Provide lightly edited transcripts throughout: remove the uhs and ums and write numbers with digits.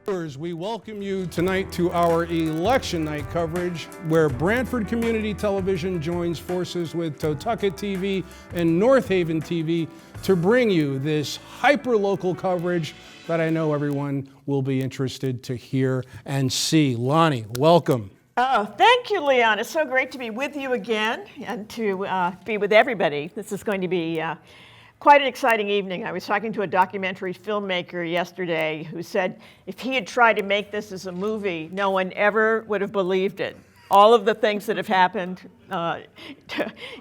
Viewers, we welcome you tonight to our election night coverage where Brantford Community Television joins forces with Totucket TV and North Haven TV to bring you this hyper-local coverage that I know everyone will be interested to hear and see. Lonnie, welcome. Oh, thank you, Leon. It's so great to be with you again and to be with everybody. This is going to be quite an exciting evening. I was talking to a documentary filmmaker yesterday who said if he had tried to make this as a movie, no one ever would have believed it. All of the things that have happened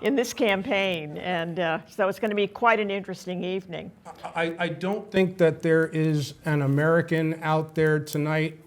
in this campaign, and so it's going to be quite an interesting evening. I don't think that there is an American out there tonight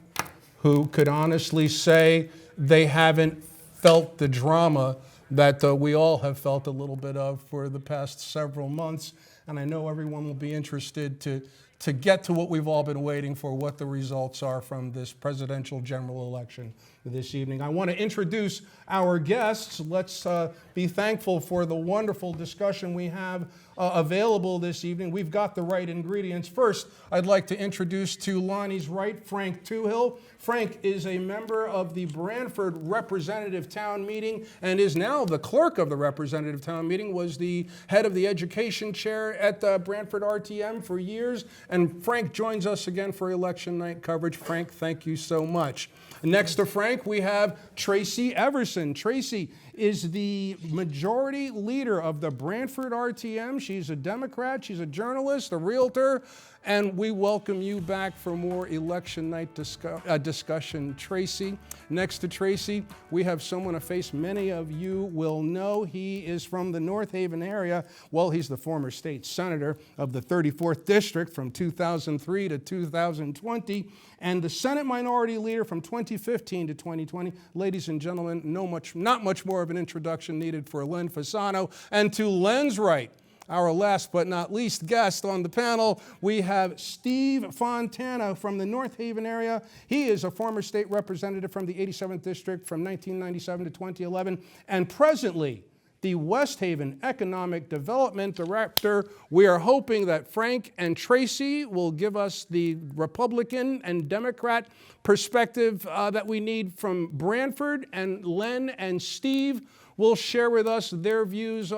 who could honestly say they haven't felt the drama that we all have felt a little bit of for the past several months. And I know everyone will be interested to get to what we've all been waiting for, what the results are from this presidential general election this evening. I want to introduce our guests. Let's be thankful for the wonderful discussion we have available this evening. We've got the right ingredients. First, I'd like to introduce to Lonnie's right, Frank Tuhill. Frank is a member of the Brantford Representative Town Meeting and is now the clerk of the Representative Town Meeting, was the head of the education chair at Brantford RTM for years. And Frank joins us again for election night coverage. Frank, thank you so much. Next to Frank, we have Tracy Everson. Tracy is the majority leader of the Brantford RTM. She's a Democrat, she's a journalist, a realtor, and we welcome you back for more election night discussion, Tracy. Next to Tracy, we have someone, a face many of you will know. He is from the North Haven area. Well, he's the former state senator of the 34th District from 2003 to 2020, and the Senate Minority Leader from 2015 to 2020. Ladies and gentlemen, not much more of an introduction needed for Len Fasano. And to Len's right, our last but not least guest on the panel, we have Steve Fontana from the North Haven area. He is a former state representative from the 87th District from 1997 to 2011, and presently the West Haven Economic Development Director. We are hoping that Frank and Tracy will give us the Republican and Democrat perspective that we need from Brantford, and Len and Steve will share with us their views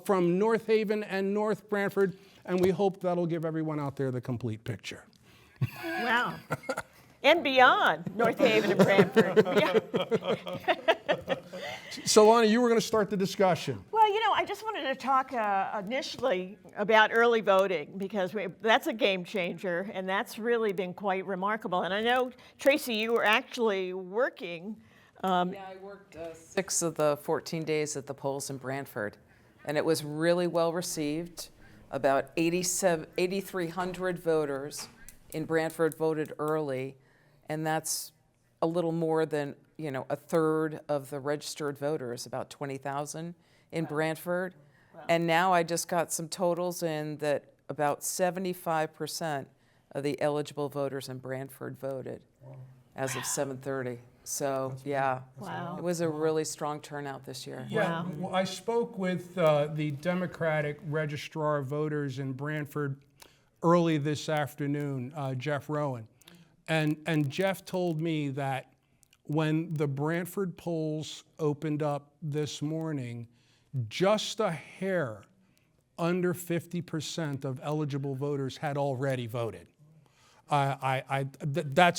from North Haven and North Brantford, and we hope that'll give everyone out there the complete picture. Wow. And beyond North Haven and Brantford. Yeah. So, Lonnie, you were going to start the discussion. Well, I just wanted to talk initially about early voting because that's a game changer, and that's really been quite remarkable. And I know, Tracy, you were actually working. Yeah, I worked 6 of the 14 days at the polls in Brantford, and it was really well received. About 8,300 voters in Brantford voted early, and that's a little more than a third of the registered voters, about 20,000 in Brantford. Wow. And now I just got some totals in that about 75% of the eligible voters in Brantford voted as of 7:30. So, yeah, wow. It was a really strong turnout this year. Yeah, wow. Well, I spoke with the Democratic Registrar of Voters in Brantford early this afternoon, Jeff Rowan. And Jeff told me that when the Brantford polls opened up this morning, just a hair under 50% of eligible voters had already voted. That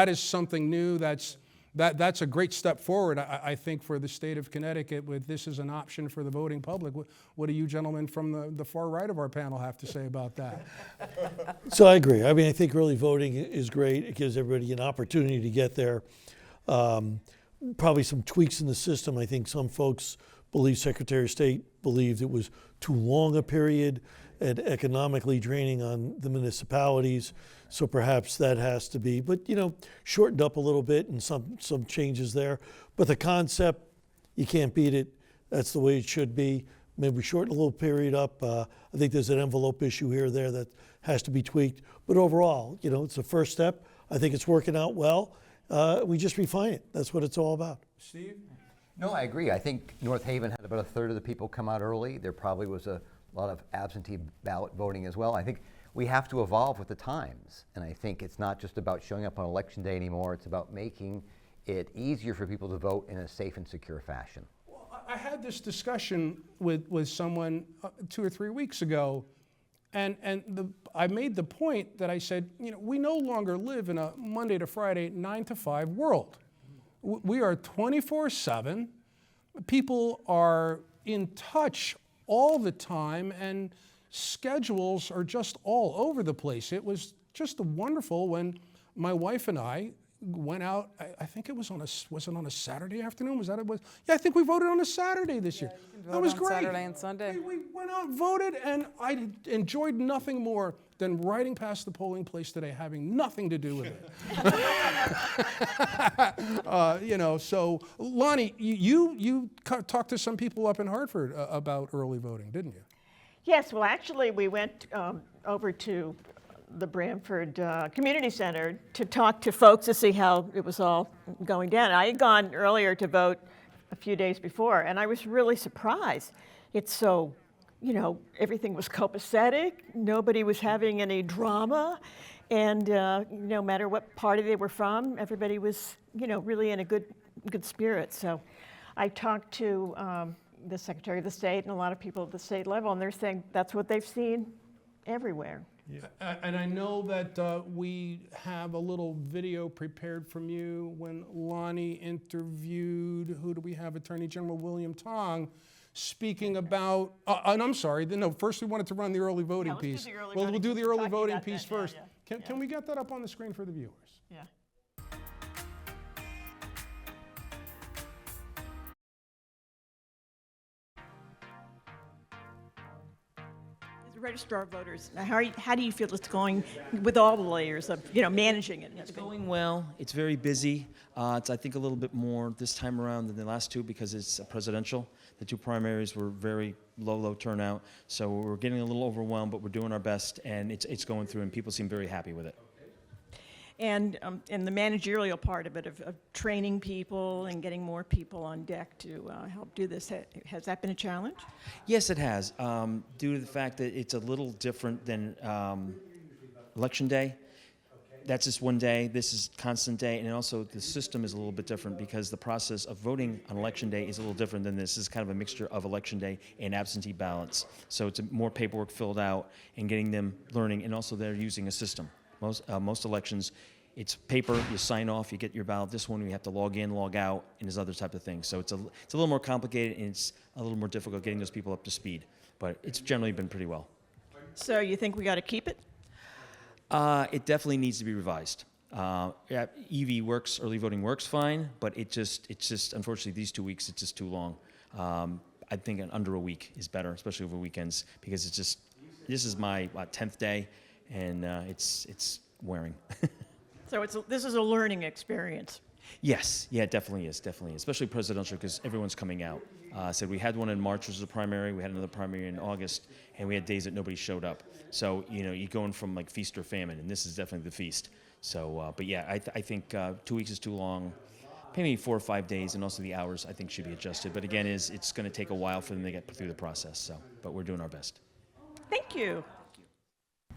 is something new. That's a great step forward, I think, for the state of Connecticut. With this as an option for the voting public. What do you gentlemen from the far right of our panel have to say about that? So I agree. I mean, I think early voting is great. It gives everybody an opportunity to get there. Probably some tweaks in the system. I think some folks believe Secretary of State believed it was too long a period and economically draining on the municipalities. So perhaps that has to be, but shortened up a little bit and some changes there. But the concept, you can't beat it. That's the way it should be. Maybe shorten a little period up. I think there's an envelope issue here or there that has to be tweaked. But overall, it's a first step. I think it's working out well. We just refine it. That's what it's all about. Steve? No, I agree. I think North Haven had about a third of the people come out early. There probably was a a lot of absentee ballot voting as well. I think we have to evolve with the times, and I think it's not just about showing up on election day anymore, it's about making it easier for people to vote in a safe and secure fashion. I had this discussion with someone 2 or 3 weeks ago, and I made the point that I said, we no longer live in a Monday to Friday, 9 to 5 world. We are 24/7. People are in touch all the time, and schedules are just all over the place. It was just wonderful when my wife and I went out. I think it was was it on a Saturday afternoon? Was that it was? Yeah, I think we voted on a Saturday this year. You can That was vote on great. Saturday and Sunday. We went out and voted, and I enjoyed nothing more than riding past the polling place today, having nothing to do with it. So Lonnie, you talked to some people up in Hartford about early voting, didn't you? Yes, well, actually, we went over to the Branford Community Center to talk to folks to see how it was all going down. I had gone earlier to vote a few days before, and I was really surprised. It's so, everything was copacetic. Nobody was having any drama. And no matter what party they were from, everybody was, really in a good spirit. So I talked to the Secretary of the State and a lot of people at the state level, and they're saying that's what they've seen everywhere. And I know that we have a little video prepared from you when Lonnie interviewed, who do we have, Attorney General William Tong, speaking about, and I'm sorry, no, first we wanted to run the early voting let's do piece. the early Well, voting we'll do the piece. early Talking voting about piece that, yeah, first. yeah. Can we get that up on the screen for the viewers? Yeah. As a registrar of voters, now how do you feel it's going with all the layers of, managing it and It's everything? going well. It's very busy. It's, I think, a little bit more this time around than the last two because it's presidential. The two primaries were very low turnout. So we're getting a little overwhelmed, but we're doing our best, and it's going through, and people seem very happy with it. And the managerial part of it, of training people and getting more people on deck to help do this, has that been a challenge? Yes, it has, due to the fact that it's a little different than Election Day. That's just one day. This is constant day, and also the system is a little bit different because the process of voting on Election Day is a little different than this. This is kind of a mixture of Election Day and absentee ballots. So it's more paperwork filled out and getting them learning, and also they're using a system. Most elections, it's paper, you sign off, you get your ballot. This one, we have to log in, log out, and there's other type of things. So it's a little more complicated, and it's a little more difficult getting those people up to speed. But it's generally been pretty well. So you think we got to keep it? It definitely needs to be revised. EV works, early voting works fine, but it's just unfortunately these 2 weeks, it's just too long. I think under a week is better, especially over weekends, because this is my 10th day, and it's wearing. So this is a learning experience. Yes, yeah, it definitely is, especially presidential because everyone's coming out. We had one in March, which was a primary. We had another primary in August, and we had days that nobody showed up. So you're going from like feast or famine, and this is definitely the feast. So, but yeah, I think 2 weeks is too long. Maybe 4 or 5 days, and also the hours I think should be adjusted. But again, it's going to take a while for them to get through the process. So, but we're doing our best. Thank you.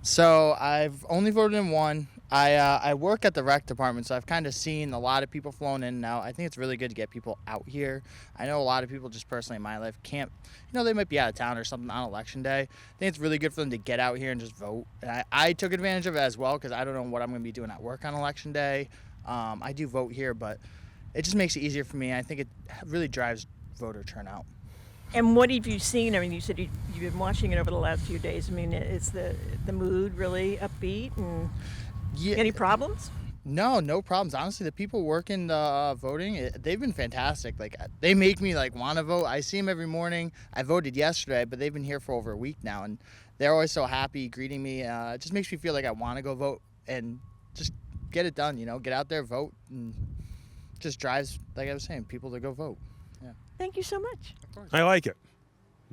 So I've only voted in one. I work at the rec department, so I've kind of seen a lot of people flown in and out. I think it's really good to get people out here. I know a lot of people just personally in my life can't, they might be out of town or something on election day. I think it's really good for them to get out here and just vote. And I took advantage of it as well because I don't know what I'm going to be doing at work on election day. I do vote here, but it just makes it easier for me. I think it really drives voter turnout. And what have you seen? I mean, you said you've been watching it over the last few days. I mean, is the mood really upbeat? And any problems? No problems. Honestly, the people working voting, they've been fantastic. Like they make me want to vote. I see them every morning. I voted yesterday, but they've been here for over a week now, and they're always so happy greeting me. It just makes me feel like I want to go vote and just get it done. Get out there, vote, and just drives, like I was saying, people to go vote. Yeah. Thank you so much. I like it.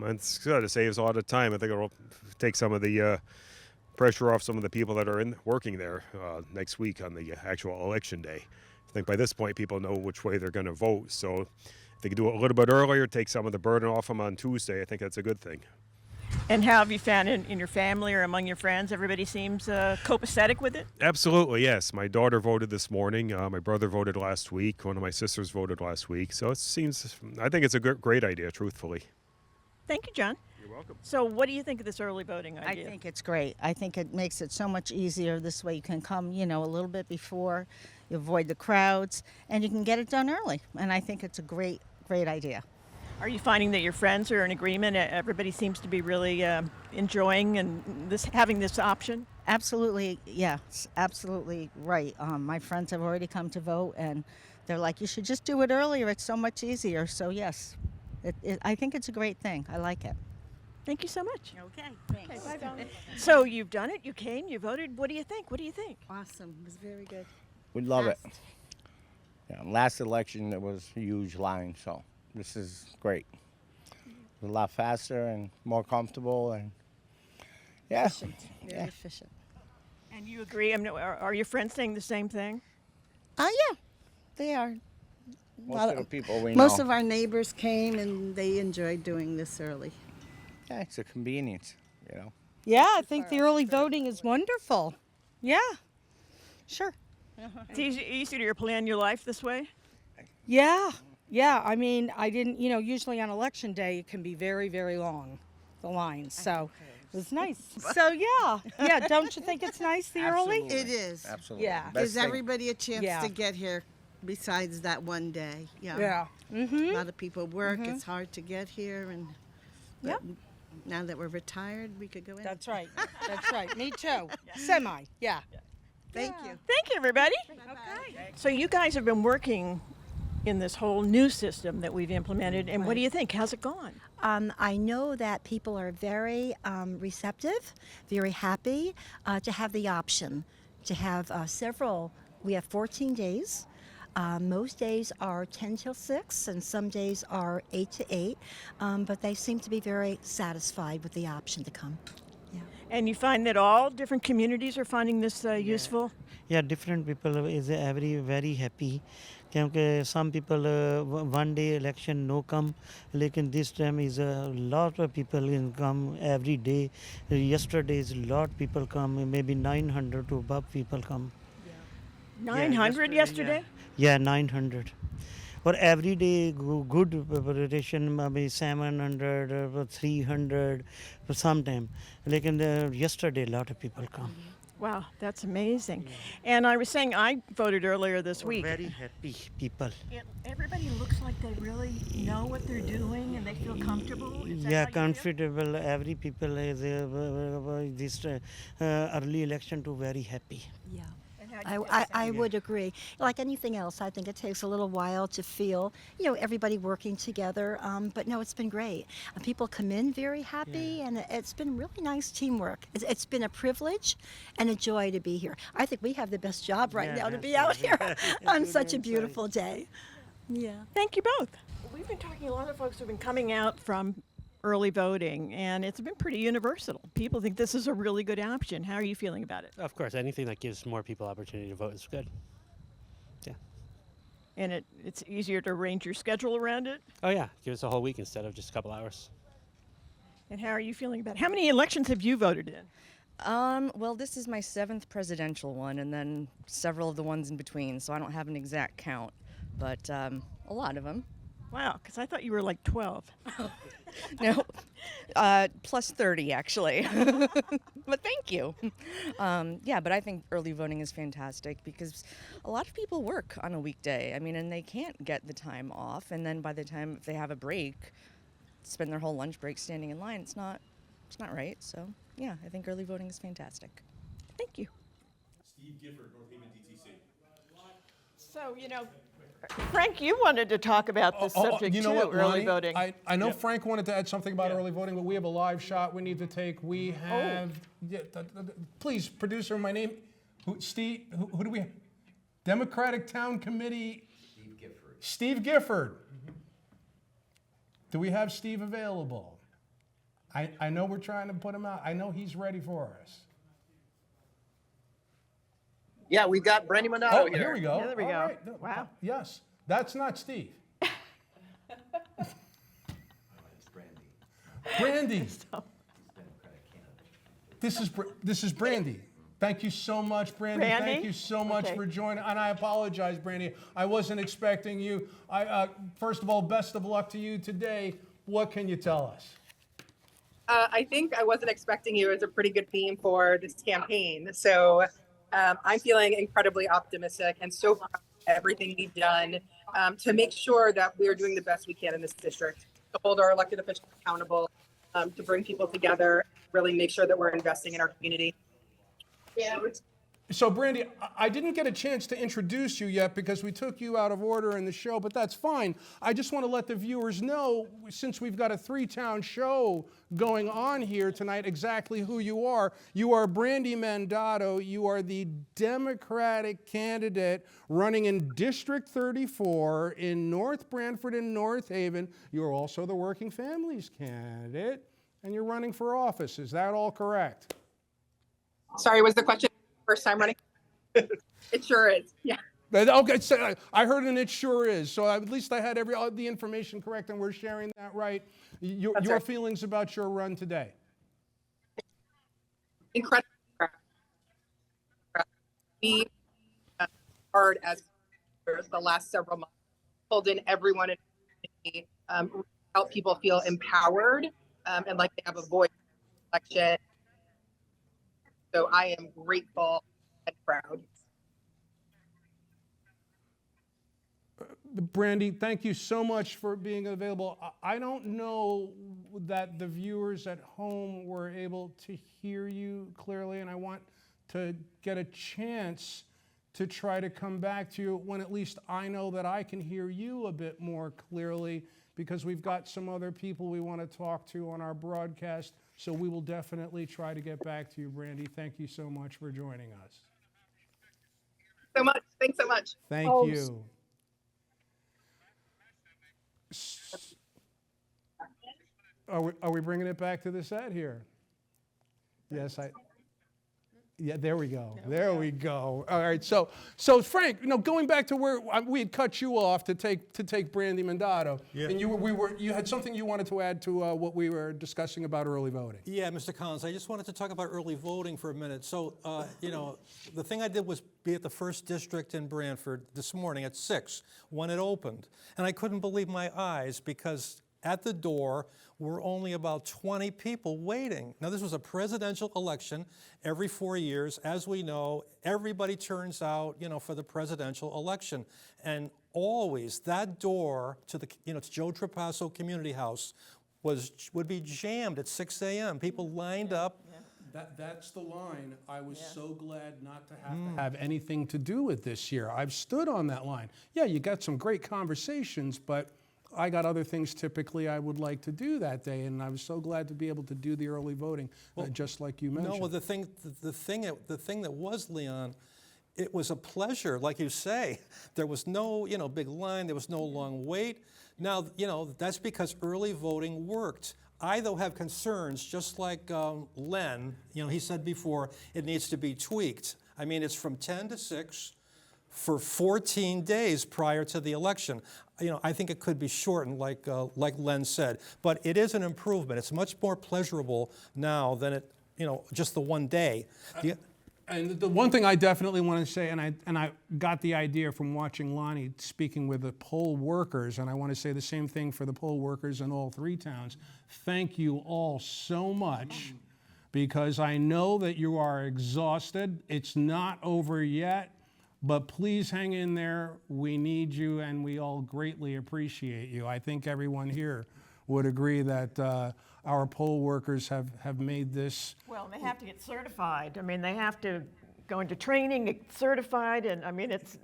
It's good. It saves a lot of time. I think it'll take some of the pressure off some of the people that are working there next week on the actual election day. I think by this point people know which way they're going to vote. So if they can do it a little bit earlier, take some of the burden off them on Tuesday, I think that's a good thing. And how have you found it in your family or among your friends? Everybody seems copacetic with it? Absolutely, yes. My daughter voted this morning. My brother voted last week. One of my sisters voted last week. So I think it's a great idea, truthfully. Thank you, John. You're welcome. So what do you think of this early voting I idea? think it's great. I think it makes it so much easier. This way you can come, a little bit before, you avoid the crowds, and you can get it done early. And I think it's a great, great idea. Are you finding that your friends are in agreement? Everybody seems to be really enjoying and having this option? Absolutely, yeah, it's absolutely right. My friends have already come to vote, and they're like, you should just do it earlier. It's so much easier. So, yes, I think it's a great thing. I like it. Thank you so much. Okay, thanks. So you've done it, you came, you voted. What do you think? What do you think? Awesome. It was very good. We love it. Yeah, last election there was a huge line, so this is great. It's a lot faster and more comfortable, and yeah, Efficient. Very efficient. And you agree? I mean, are your friends saying the same thing? Yeah, they are. most of the people we Most know. of our neighbors came, and they enjoyed doing this early. Yeah, it's a convenience, Yeah, I think the early voting is wonderful. Yeah, sure. It's easier to plan your life this way? Yeah, yeah. I mean, I didn't, usually on election day it can be very, very long, the lines. So it was nice. So yeah. Don't you think it's nice the early? Absolutely. It is. Absolutely. Yeah. Best Gives thing. everybody a chance Yeah. to get here besides that one day. Yeah. Yeah. A lot of people work. It's hard to get here. And Yep. but now that we're retired, we could go in. That's right. That's right. Me too. Semi. Yeah. Thank you. Thank you, everybody. Okay. So you guys have been working in this whole new system that we've implemented, and what do you think? How's it gone? I know that people are very receptive, very happy to have the option to have we have 14 days. Most days are 10 till 6, and some days are 8 to 8, but they seem to be very satisfied with the option to come. Yeah. And you find that all different communities are finding this useful? Yeah, different people is very happy. क्योंकि some people one day election no come, लेकिन this time is a lot of people in come every day. Yesterday is a lot people come, maybe 900 to above people come. 900 yesterday? Yeah, 900. But every day good preparation, maybe 700 or 300 sometime. लेकिन yesterday a lot of people come. Wow, that's amazing. And I was saying I voted earlier this week. Very happy people. Everybody looks like they really know what they're doing and they feel comfortable. Is that Yeah, how you feel? comfortable. Every people is this early election to very happy. Yeah. And how'd you feel? I would agree. Like anything else, I think it takes a little while to feel, everybody working together. But no, it's been great. People come in very happy, and it's been really nice teamwork. It's been a privilege and a joy to be here. I think we have the best job right now to be out here on such a beautiful day. Yeah. Thank you both. We've been talking to a lot of folks who've been coming out from early voting, and it's been pretty universal. People think this is a really good option. How are you feeling about it? Of course, anything that gives more people opportunity to vote is good. Yeah. And it's easier to arrange your schedule around it? Oh yeah, give us a whole week instead of just a couple hours. And how are you feeling about it? How many elections have you voted in? Well, this is my 7th presidential one, and then several of the ones in between, so I don't have an exact count, but a lot of them. Wow, because I thought you were like 12. No, plus 30 actually. But thank you. Yeah, but I think early voting is fantastic because a lot of people work on a weekday. I mean, and they can't get the time off, and then by the time if they have a break, spend their whole lunch break standing in line. It's not right. So yeah, I think early voting is fantastic. Thank you. Steve Gifford, North Haven DTC. So, Frank, you wanted to talk about this subject you know too, what, early Lonnie? voting. I know Frank wanted to add something about early voting, but we have a live shot we need to take. We have, please, producer, my name, Steve, who do we have? Democratic Town Committee. Steve Gifford. Steve Gifford. Do we have Steve available? I know we're trying to put him out. I know he's ready for us. Yeah, we got Brandy Monado Oh, here. here we go. There we All go. right. No, Wow. Yes, that's not Steve. It's Brandy. Brandy. This is Brandy. Thank you so much, Brandy. Brandy? Thank you so much Okay. for joining. And I apologize, Brandy. I wasn't expecting you. First of all, best of luck to you today. What can you tell us? I think I wasn't expecting you as a pretty good theme for this campaign. So I'm feeling incredibly optimistic and so proud of everything we've done to make sure that we're doing the best we can in this district, to hold our elected officials accountable, to bring people together, really make sure that we're investing in our community. Yeah. So, Brandy, I didn't get a chance to introduce you yet because we took you out of order in the show, but that's fine. I just want to let the viewers know, since we've got a three-town show going on here tonight, exactly who you are. You are Brandy Mandato. You are the Democratic candidate running in District 34 in North Branford and North Haven. You're also the Working Families candidate, and you're running for office. Is that all correct? Sorry, was the question first time running? It sure is. Yeah. Okay, so I heard and it sure is. So at least I had all the information correct, and we're sharing that right. Your right. feelings about your run today? Incredible. We hard as the last several months, pulled in everyone in the community, help people feel empowered and like they have a voice in the election. So I am grateful and proud. Brandy, thank you so much for being available. I don't know that the viewers at home were able to hear you clearly, and I want to get a chance to try to come back to you when at least I know that I can hear you a bit more clearly, because we've got some other people we want to talk to on our broadcast. So we will definitely try to get back to you, Brandy. Thank you so much for joining us. So much. Thanks so much. Thank Oh, you. Are we bringing it back to the set here? Yes, yeah, there we go. There we go. All right, so Frank, going back to where we had cut you off to take Brandy Mandato, Yeah. and you had something you wanted to add to what we were discussing about early voting. Yeah, Mr. Collins, I just wanted to talk about early voting for a minute. So, the thing I did was be at the first district in Branford this morning at 6 when it opened. And I couldn't believe my eyes because at the door were only about 20 people waiting. Now, this was a presidential election every 4 years. As we know, everybody turns out, for the presidential election. And always that door to the, to Joe Trapasso Community House would be jammed at 6 a.m. People lined up. That's the line I was so glad not to have anything to do with this year. I've stood on that line. Yeah, you got some great conversations, but I got other things typically I would like to do that day, and I was so glad to be able to do the early voting, just like you mentioned. No, well, the thing that was, Leon, it was a pleasure, like you say. There was no, big line. There was no long wait. Now, that's because early voting worked. I, though, have concerns, just like Len. He said before, it needs to be tweaked. I mean, it's from 10 to 6 for 14 days prior to the election. I think it could be shortened, like Len said. But it is an improvement. It's much more pleasurable now than it, just the one day. And the one thing I definitely want to say, and I got the idea from watching Lonnie speaking with the poll workers, and I want to say the same thing for the poll workers in all three towns. Thank you all so much, because I know that you are exhausted. It's not over yet, but please hang in there. We need you, and we all greatly appreciate you. I think everyone here would agree that our poll workers have made this. Well, they have to get certified. I mean, they have to go into training, get certified, and I mean, it's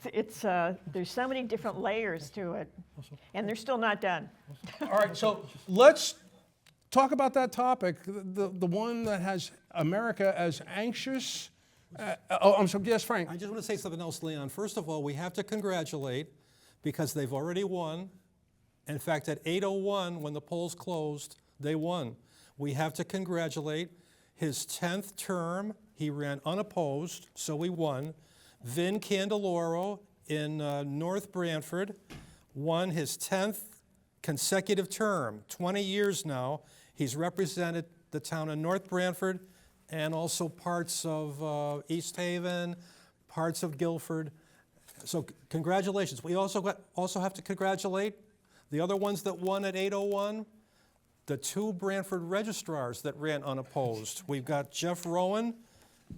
there's so many different layers to it, and they're still not done. All right, so let's talk about that topic, the one that has America as anxious. I'm sorry, yes, Frank. I just want to say something else, Leon. First of all, we have to congratulate, because they've already won. In fact, at 8:01, when the polls closed, they won. We have to congratulate his 10th term. He ran unopposed, so he won. Vin Candeloro in North Branford won his 10th consecutive term, 20 years now. He's represented the town of North Branford and also parts of East Haven, parts of Guilford. So congratulations. We also have to congratulate the other ones that won at 801, the 2 Brantford registrars that ran unopposed. We've got Jeff Rowan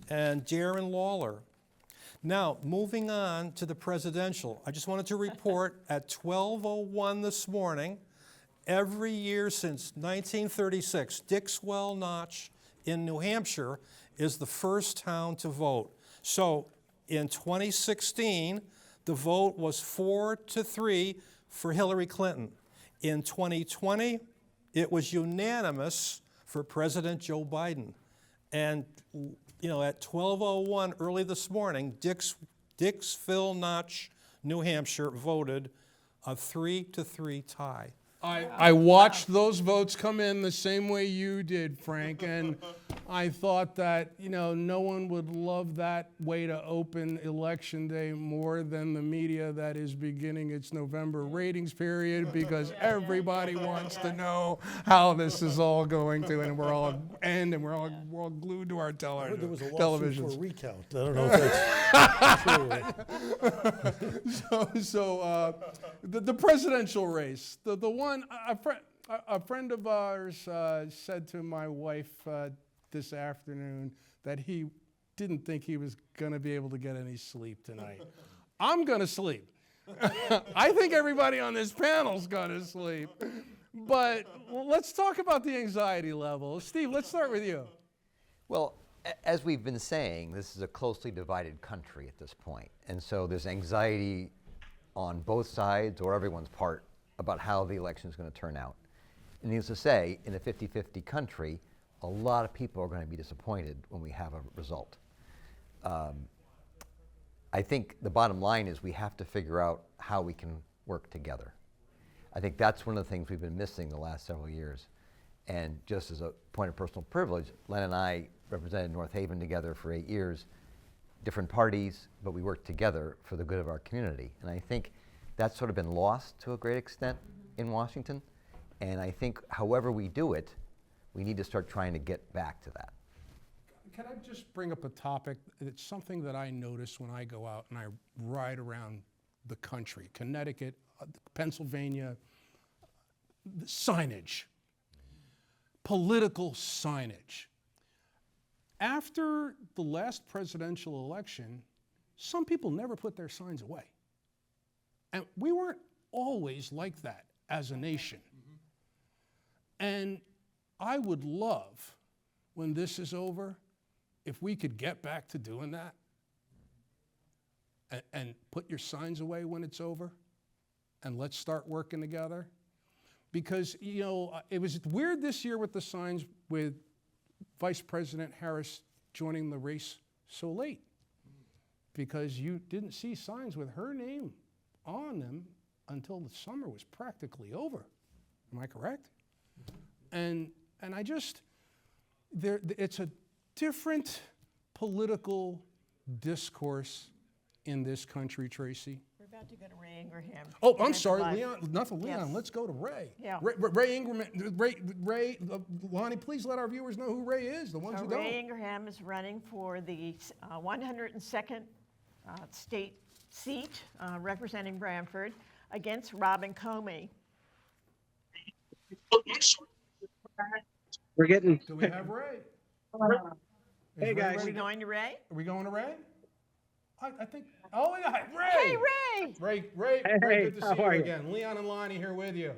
and Darren Lawler. Now, moving on to the presidential, I just wanted to report at 12:01 this morning, every year since 1936, Dixwell Notch in New Hampshire is the first town to vote. So in 2016, the vote was 4-3 for Hillary Clinton. In 2020, it was unanimous for President Joe Biden. And you know, at 12:01 early this morning, Dixville Notch, New Hampshire voted a 3-3 tie. I watched those votes come in the same way you did, Frank, and I thought that, you know, no one would love that way to open Election Day more than the media that is beginning its November ratings period, because everybody wants to know how this is all going to, and we're all glued to our I heard there was a lawsuit televisions. for a recount. I don't know if that's true. The presidential race, the one, a friend of ours said to my wife this afternoon that he didn't think he was going to be able to get any sleep tonight. I'm going to sleep. I think everybody on this panel's going to sleep. But let's talk about the anxiety level. Steve, let's start with you. Well, as we've been saying, this is a closely divided country at this point. And so there's anxiety on both sides or everyone's part about how the election is going to turn out. And needless to say, in a 50-50 country, a lot of people are going to be disappointed when we have a result. I think the bottom line is we have to figure out how we can work together. I think that's one of the things we've been missing the last several years. And just as a point of personal privilege, Len and I represented North Haven together for 8 years, different parties, but we worked together for the good of our community. And I think that's sort of been lost to a great extent in Washington. And I think however we do it, we need to start trying to get back to that. Can I just bring up a topic? It's something that I notice when I go out and I ride around the country, Connecticut, Pennsylvania, signage, political signage. After the last presidential election, some people never put their signs away. And we weren't always like that as a nation. And I would love, when this is over, if we could get back to doing that and put your signs away when it's over, and let's start working together. Because, you know, it was weird this year with the signs with Vice President Harris joining the race so late, because you didn't see signs with her name on them until the summer was practically over. Am I correct? And I just, it's a different political discourse in this country, Tracy. We're about to go to Ray Ingraham. Oh, I'm sorry, Leon. Nothing, Leon. Yes. Let's go to Ray. Yeah. Ray Ingram. Ray. Lonnie, please let our viewers know who Ray is. The ones who don't. Ray Ingraham is running for the 102nd state seat, representing Brantford, against Robin Comey. We're getting. Do we have Ray? Hey, guys. Are we going to Ray? Are we going to Ray? I think. Oh, yeah, Ray. Hey, Ray. Ray, Hey, good to how see you are you? again. Leon and Lonnie here with you.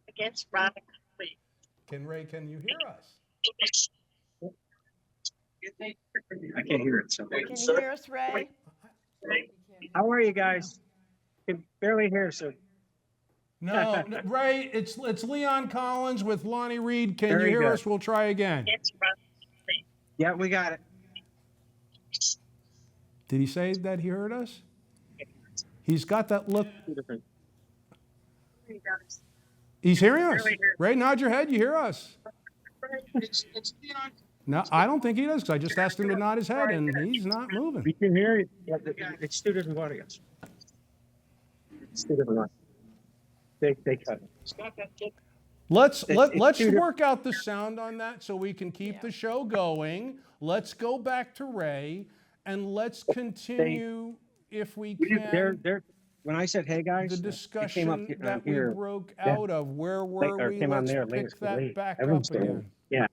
Against Robin Comey. Can you hear us? I can't hear it. So. Can you hear us, Ray? How are you guys? Can barely hear, so. No, Ray, it's Leon Collins with Lonnie Reed. Can Very you hear good. us? We'll try again. Yeah, we got it. Did he say that he heard us? He's got that look. He's hearing us. Ray, nod your head. You hear us? No, I don't think he does, because I just asked him to nod his head, and he's not moving. We can hear you. Yeah, it's two different audios. It's two different audios. They cut it. Let's it's two work out the sound on that so we can keep the show going. Let's go back to Ray and let's continue if we can. They're when I said, "Hey guys," The they discussion came up that we here. broke Yeah. out of, where They- were or we? came on Let's there pick latest, that late. back Everyone's up still- again. Yeah.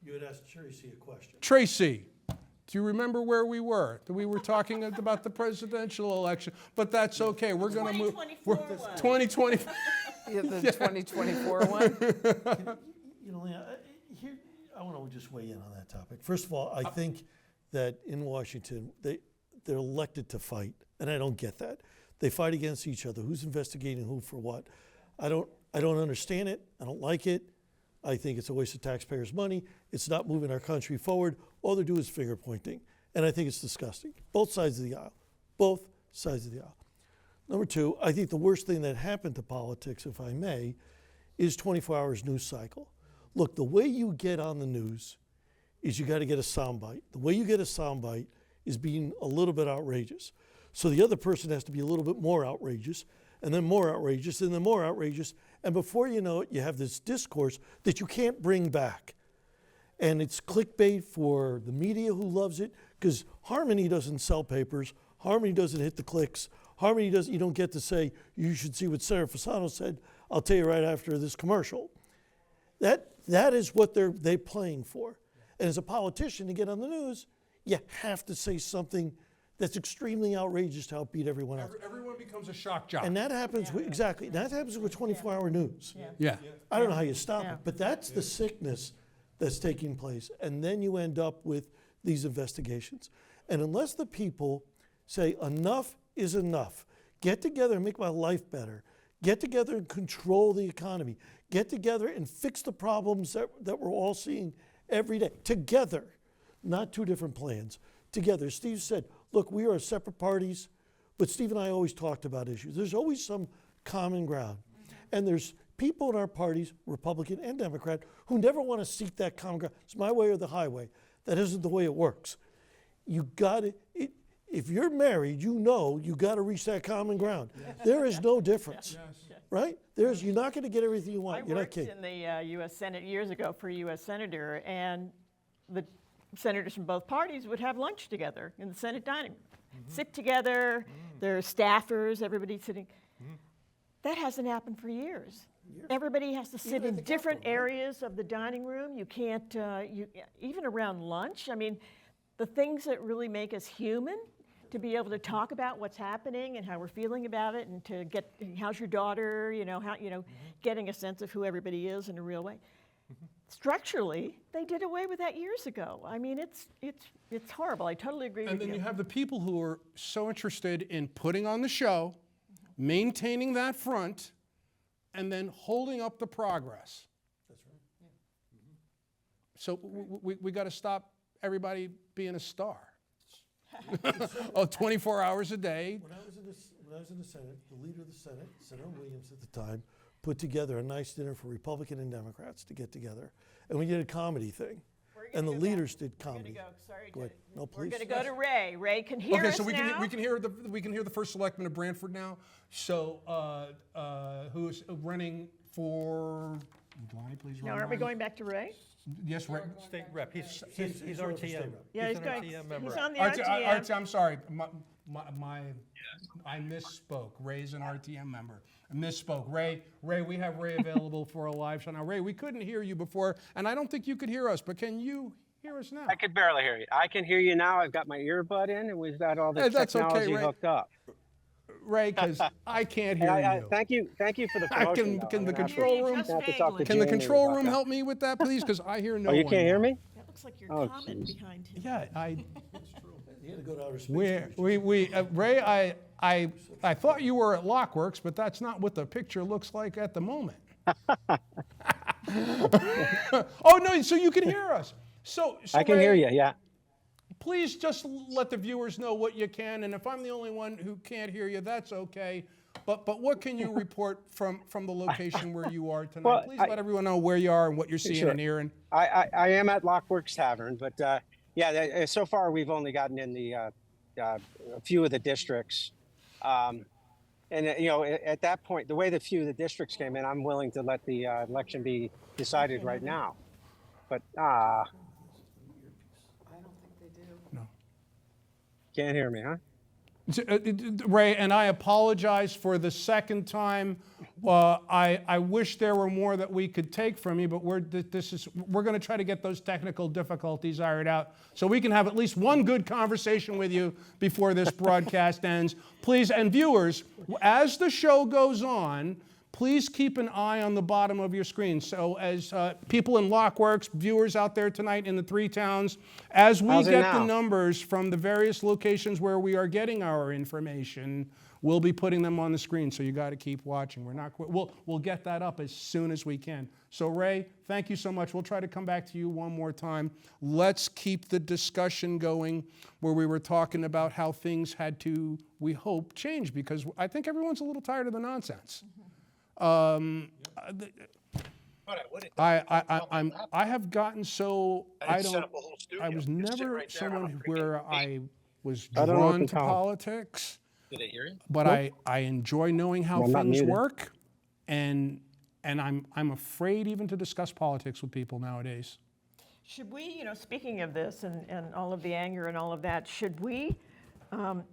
You had asked Tracy a question. Tracy, do you remember where we were? We were talking about the presidential election, but that's okay. We're going to move. 2020. Yeah, the 2024 one. You know, Leon, here, I want to just weigh in on that topic. First of all, I think that in Washington, they're elected to fight, and I don't get that. They fight against each other. Who's investigating who for what? I don't understand it. I don't like it. I think it's a waste of taxpayers' money. It's not moving our country forward. All they do is finger pointing, and I think it's disgusting. Both sides of the aisle. Both sides of the aisle. Number two, I think the worst thing that happened to politics, if I may, is 24 hours news cycle. Look, the way you get on the news is you got to get a soundbite. The way you get a soundbite is being a little bit outrageous. So the other person has to be a little bit more outrageous, and then more outrageous, and then more outrageous. And before you know it, you have this discourse that you can't bring back. And it's clickbait for the media who loves it, because Harmony doesn't sell papers. Harmony doesn't hit the clicks. Harmony doesn't, you don't get to say, you should see what Senator Fasano said. I'll tell you right after this commercial. That is what they're playing for. And as a politician, to get on the news, you have to say something that's extremely outrageous to outbeat everyone else. Everyone becomes a shock jock. And that happens with, exactly, that happens with 24-hour news. Yeah. I don't know how you stop it, but that's the sickness that's taking place. And then you end up with these investigations. And unless the people say enough is enough, get together and make my life better, get together and control the economy, get together and fix the problems that we're all seeing every day, together, not two different plans, together. Steve said, look, we are separate parties, but Steve and I always talked about issues. There's always some common ground. And there's people in our parties, Republican and Democrat, who never want to seek that common ground. It's my way or the highway. That isn't the way it works. You got to, if you're married, you know you got to reach that common ground. There is no difference, right? You're not going to get everything you want. I You're worked in the U.S. Senate years ago for a U.S. senator, and the senators from both parties would have lunch together in the Senate dining room. Sit together, there are staffers, everybody sitting. That hasn't happened for years. Everybody has to sit in different areas of the dining room. You can't, even around lunch. I mean, the things that really make us human, to be able to talk about what's happening and how we're feeling about it, and to get, how's your daughter, getting a sense of who everybody is in a real way. Structurally, they did away with that years ago. I mean, it's horrible. I totally agree with you. And then you have the people who are so interested in putting on the show, maintaining that front, and then holding up the progress. That's right. So we got to stop everybody being a star. 24 hours a day. When I was in the Senate, the leader of the Senate, Senator Williams at the time, put together a nice dinner for Republican and Democrats to get together. And we did a comedy thing. And the leaders did comedy. Go ahead. No, please. We're going to go to Ray. Ray can hear us so we now. can hear the first selectman of Brantford now. So who is running for? Lonnie, please. Now, aren't we going back to Ray? Yes, Ray. State rep. He's RTM. Yeah, he's an going. RTM member. He's on the RTM. RTM. I'm sorry. I misspoke. Ray's an RTM member. I misspoke. Ray, we have Ray available for a live show now. Ray, we couldn't hear you before, and I don't think you could hear us, but can you hear us now? I could barely hear you. I can hear you now. I've got my earbud in, and we've got all this technology hooked up. Ray, because I can't hear you. Thank you for the promotion. Can the control room? Can the control room help me with that, please? Because I hear no one. Oh, you can't hear me? That looks like your comment behind him. Yeah, You had to go to outer space. Ray, I thought you were at Lockworks, but that's not what the picture looks like at the moment. Oh no! So you can hear us. So I can hear you. Yeah. Please just let the viewers know what you can, and if I'm the only one who can't hear you, that's okay. But what can you report from the location where you are tonight? Well, Please let everyone know where you are and what you're seeing and hearing. I am at Lockworks Tavern, but so far we've only gotten in the a few of the districts. And at that point, the way the few of the districts came in, I'm willing to let the election be decided right now. But I don't think they do. can't hear me, huh? Ray, and I apologize for the second time. I wish there were more that we could take from you, but we're going to try to get those technical difficulties ironed out so we can have at least one good conversation with you before this broadcast ends. Please, and viewers, as the show goes on, please keep an eye on the bottom of your screen. So as people in Lockworks, viewers out there tonight in the 3 towns, as we How's it get the now? numbers from the various locations where we are getting our information, we'll be putting them on the screen. So you got to keep watching. We'll get that up as soon as we can. So Ray, thank you so much. We'll try to come back to you one more time. Let's keep the discussion going where we were talking about how things had to, we hope, change, because I think everyone's a little tired of the nonsense. I have gotten so I was never someone where I was drawn to politics, but I enjoy knowing how things work, and I'm afraid even to discuss politics with people nowadays. Should we, speaking of this and all of the anger and all of that, should we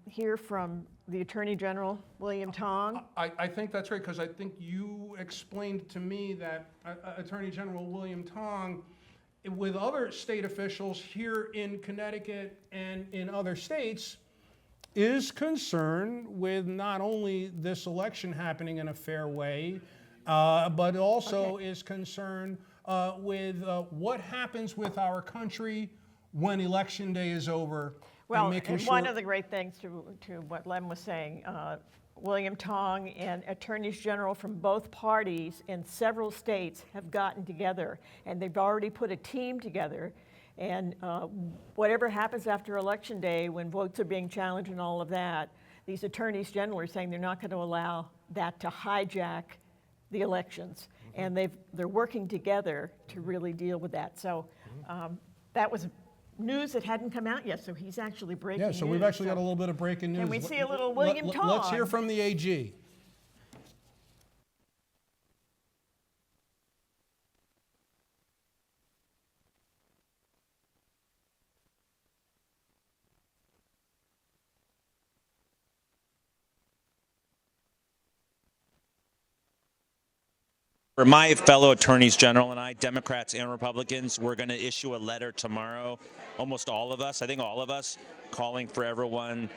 hear from the Attorney General, William Tong? I think that's right, because I think you explained to me that Attorney General William Tong, with other state officials here in Connecticut and in other states, is concerned with not only this election happening in a fair way, but also is concerned with what happens with our country when Election Day is over. Well, and one of the great things to what Lem was saying, William Tong and attorneys general from both parties in several states have gotten together, and they've already put a team together. And whatever happens after Election Day, when votes are being challenged and all of that, these attorneys general are saying they're not going to allow that to hijack the elections. And they're working together to really deal with that. So that was news that hadn't come out yet, so he's actually breaking news. Yeah, so we've actually got a little bit of breaking news. And we see a little William Tong. Let's hear from the AG. For my fellow attorneys general and I, Democrats and Republicans, we're going to issue a letter tomorrow, almost all of us, I think all of us, calling for everyone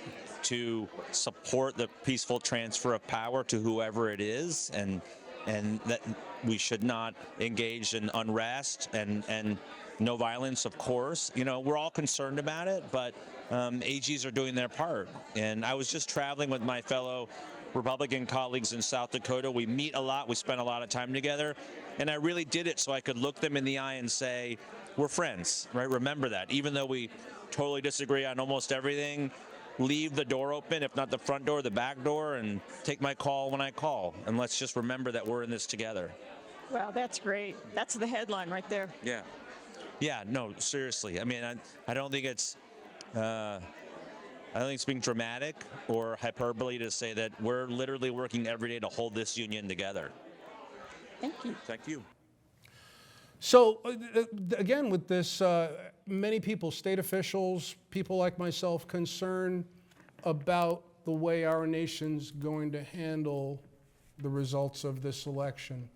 to support the peaceful transfer of power to whoever it is, and that we should not engage in unrest and no violence, of course. We're all concerned about it, but AGs are doing their part. And I was just traveling with my fellow Republican colleagues in South Dakota. We meet a lot, we spend a lot of time together, and I really did it so I could look them in the eye and say, we're friends, right? Remember that. Even though we totally disagree on almost everything, leave the door open, if not the front door, the back door, and take my call when I call. And let's just remember that we're in this together. Wow, that's great. That's the headline right there. Yeah. Yeah, no, seriously. I mean, I don't think it's... I don't think it's being dramatic or hyperbole to say that we're literally working every day to hold this union together. Thank you. Thank you. So again, with this, many people, state officials, people like myself, concerned about the way our nation's going to handle the results of this election.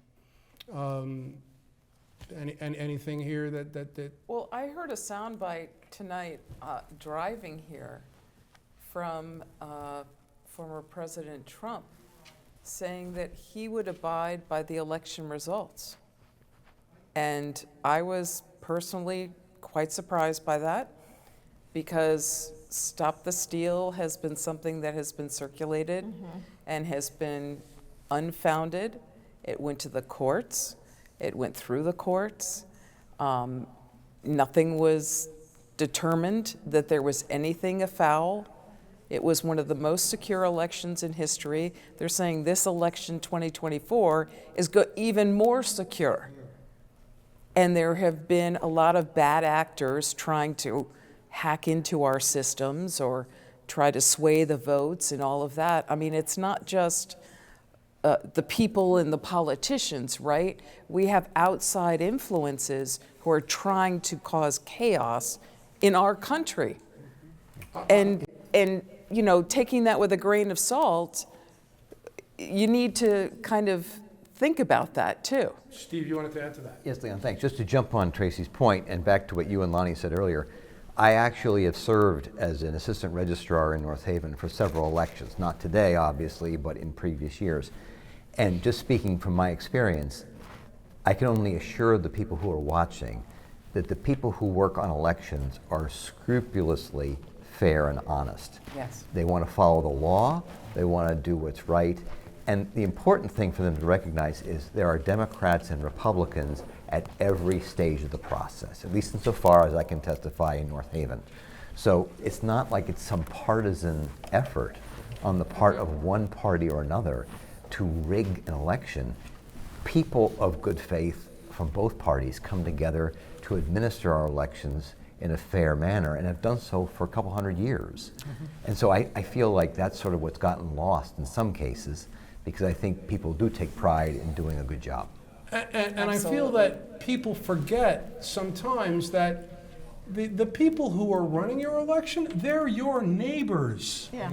Anything here that? Well, I heard a soundbite tonight driving here from former President Trump saying that he would abide by the election results. And I was personally quite surprised by that, because Stop the Steal has been something that has been circulated and has been unfounded. It went to the courts. It went through the courts. Nothing was determined that there was anything afoul. It was one of the most secure elections in history. They're saying this election, 2024, is even more secure. And there have been a lot of bad actors trying to hack into our systems or try to sway the votes and all of that. I mean, it's not just the people and the politicians, right? We have outside influences who are trying to cause chaos in our country. And you know, taking that with a grain of salt, you need to kind of think about that too. Steve, you wanted to add to that? Yes, Leon, thanks. Just to jump on Tracy's point and back to what you and Lonnie said earlier, I actually have served as an assistant registrar in North Haven for several elections, not today, obviously, but in previous years. And just speaking from my experience, I can only assure the people who are watching that the people who work on elections are scrupulously fair and honest. Yes. They want to follow the law, they want to do what's right, and the important thing for them to recognize is there are Democrats and Republicans at every stage of the process, at least insofar as I can testify in North Haven. So it's not like it's some partisan effort on the part of one party or another to rig an election. People of good faith from both parties come together to administer our elections in a fair manner and have done so for a couple hundred years. And so I feel like that's sort of what's gotten lost in some cases, because I think people do take pride in doing a good job. And I feel that people forget sometimes that the people who are running your election, they're your neighbors. Yeah.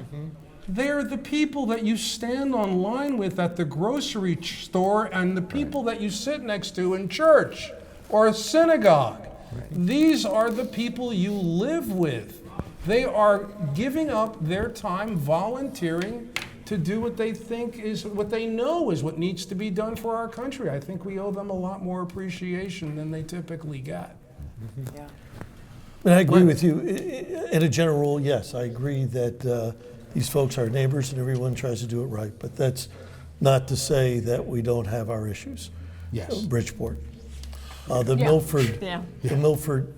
They're the people that you stand on line with at the grocery store and the people that you sit next to in church or a synagogue. These are the people you live with. They are giving up their time volunteering to do what they think is, what they know is what needs to be done for our country. I think we owe them a lot more appreciation than they typically get. Yeah. And I agree with you. In a general rule, yes, I agree that these folks are neighbors and everyone tries to do it right. But that's not to say that we don't have our issues. Yes. Bridgeport. Milford, Yeah. the Milford,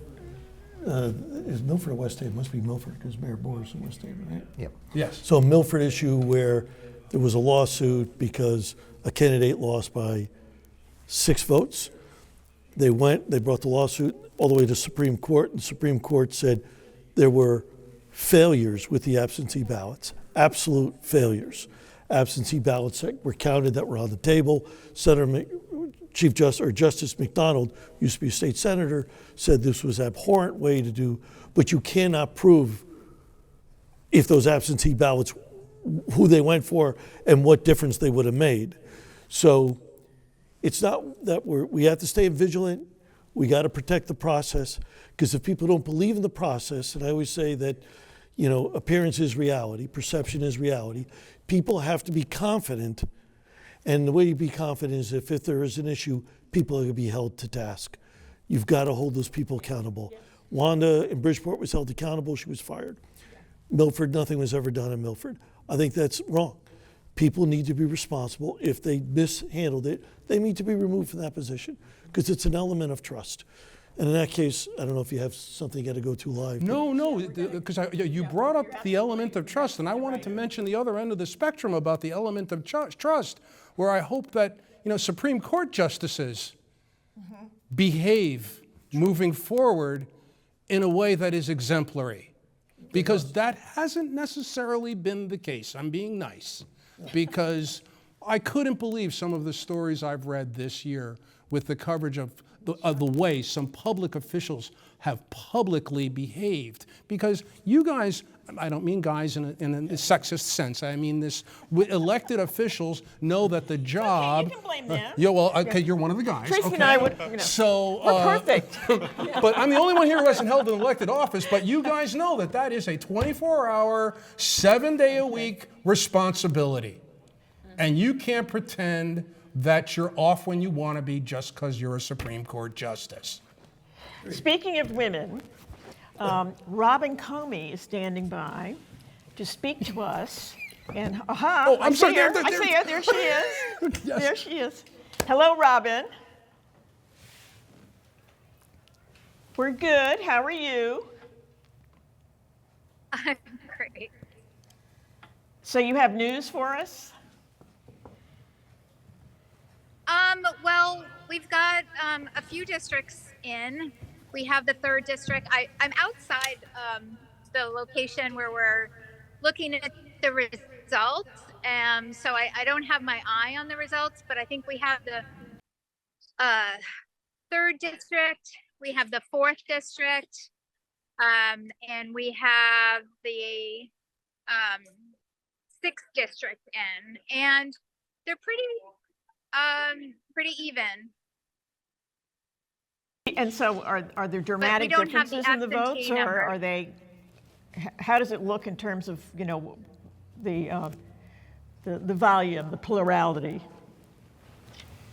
is Milford or West Haven? Must be Milford because Mayor Boris in West Haven, right? Yep. Yes. So Milford issue where there was a lawsuit because a candidate lost by 6 votes. They brought the lawsuit all the way to Supreme Court, and the Supreme Court said there were failures with the absentee ballots, absolute failures. Absentee ballots that were counted that were on the table. Justice McDonald, used to be a state senator, said this was an abhorrent way to do, but you cannot prove if those absentee ballots, who they went for and what difference they would have made. So it's not that we have to stay vigilant. We got to protect the process, because if people don't believe in the process, and I always say that, you know, appearance is reality, perception is reality. People have to be confident, and the way you be confident is if there is an issue, people are going to be held to task. You've got to hold those people accountable. Wanda in Bridgeport was held accountable. She was fired. Milford, nothing was ever done in Milford. I think that's wrong. People need to be responsible. If they mishandled it, they need to be removed from that position, because it's an element of trust. And in that case, I don't know if you have something you got to go to live. No, because you brought up the element of trust, and I wanted to mention the other end of the spectrum about the element of trust, where I hope that, you know, Supreme Court justices behave moving forward in a way that is exemplary, because that hasn't necessarily been the case. I'm being nice, because I couldn't believe some of the stories I've read this year with the coverage of the way some public officials have publicly behaved. Because you guys, I don't mean guys in a sexist sense, I mean this, elected officials know that the job... You can blame them. Yeah, well, okay, you're one of the guys. Tracy okay. and I would, you know, So, we're perfect. But I'm the only one here who hasn't held an elected office, but you guys know that that is a 24-hour, 7-day-a-week responsibility. And you can't pretend that you're off when you want to be just because you're a Supreme Court justice. Speaking of women, Robin Comey is standing by to speak to us. And Oh, I'm sorry, I see her. There she is. Yes. There she is. Hello, Robin. We're good. How are you? I'm great. So you have news for us? Well, we've got a few districts in. We have the 3rd district. I'm outside the location where we're looking at the results. So I don't have my eye on the results, but I think we have the 3rd district, we have the 4th district, and we have the 6th district in, and they're pretty even. And so are there dramatic don't have the differences in the votes, absentee or number. are they, how does it look in terms of, the volume, the plurality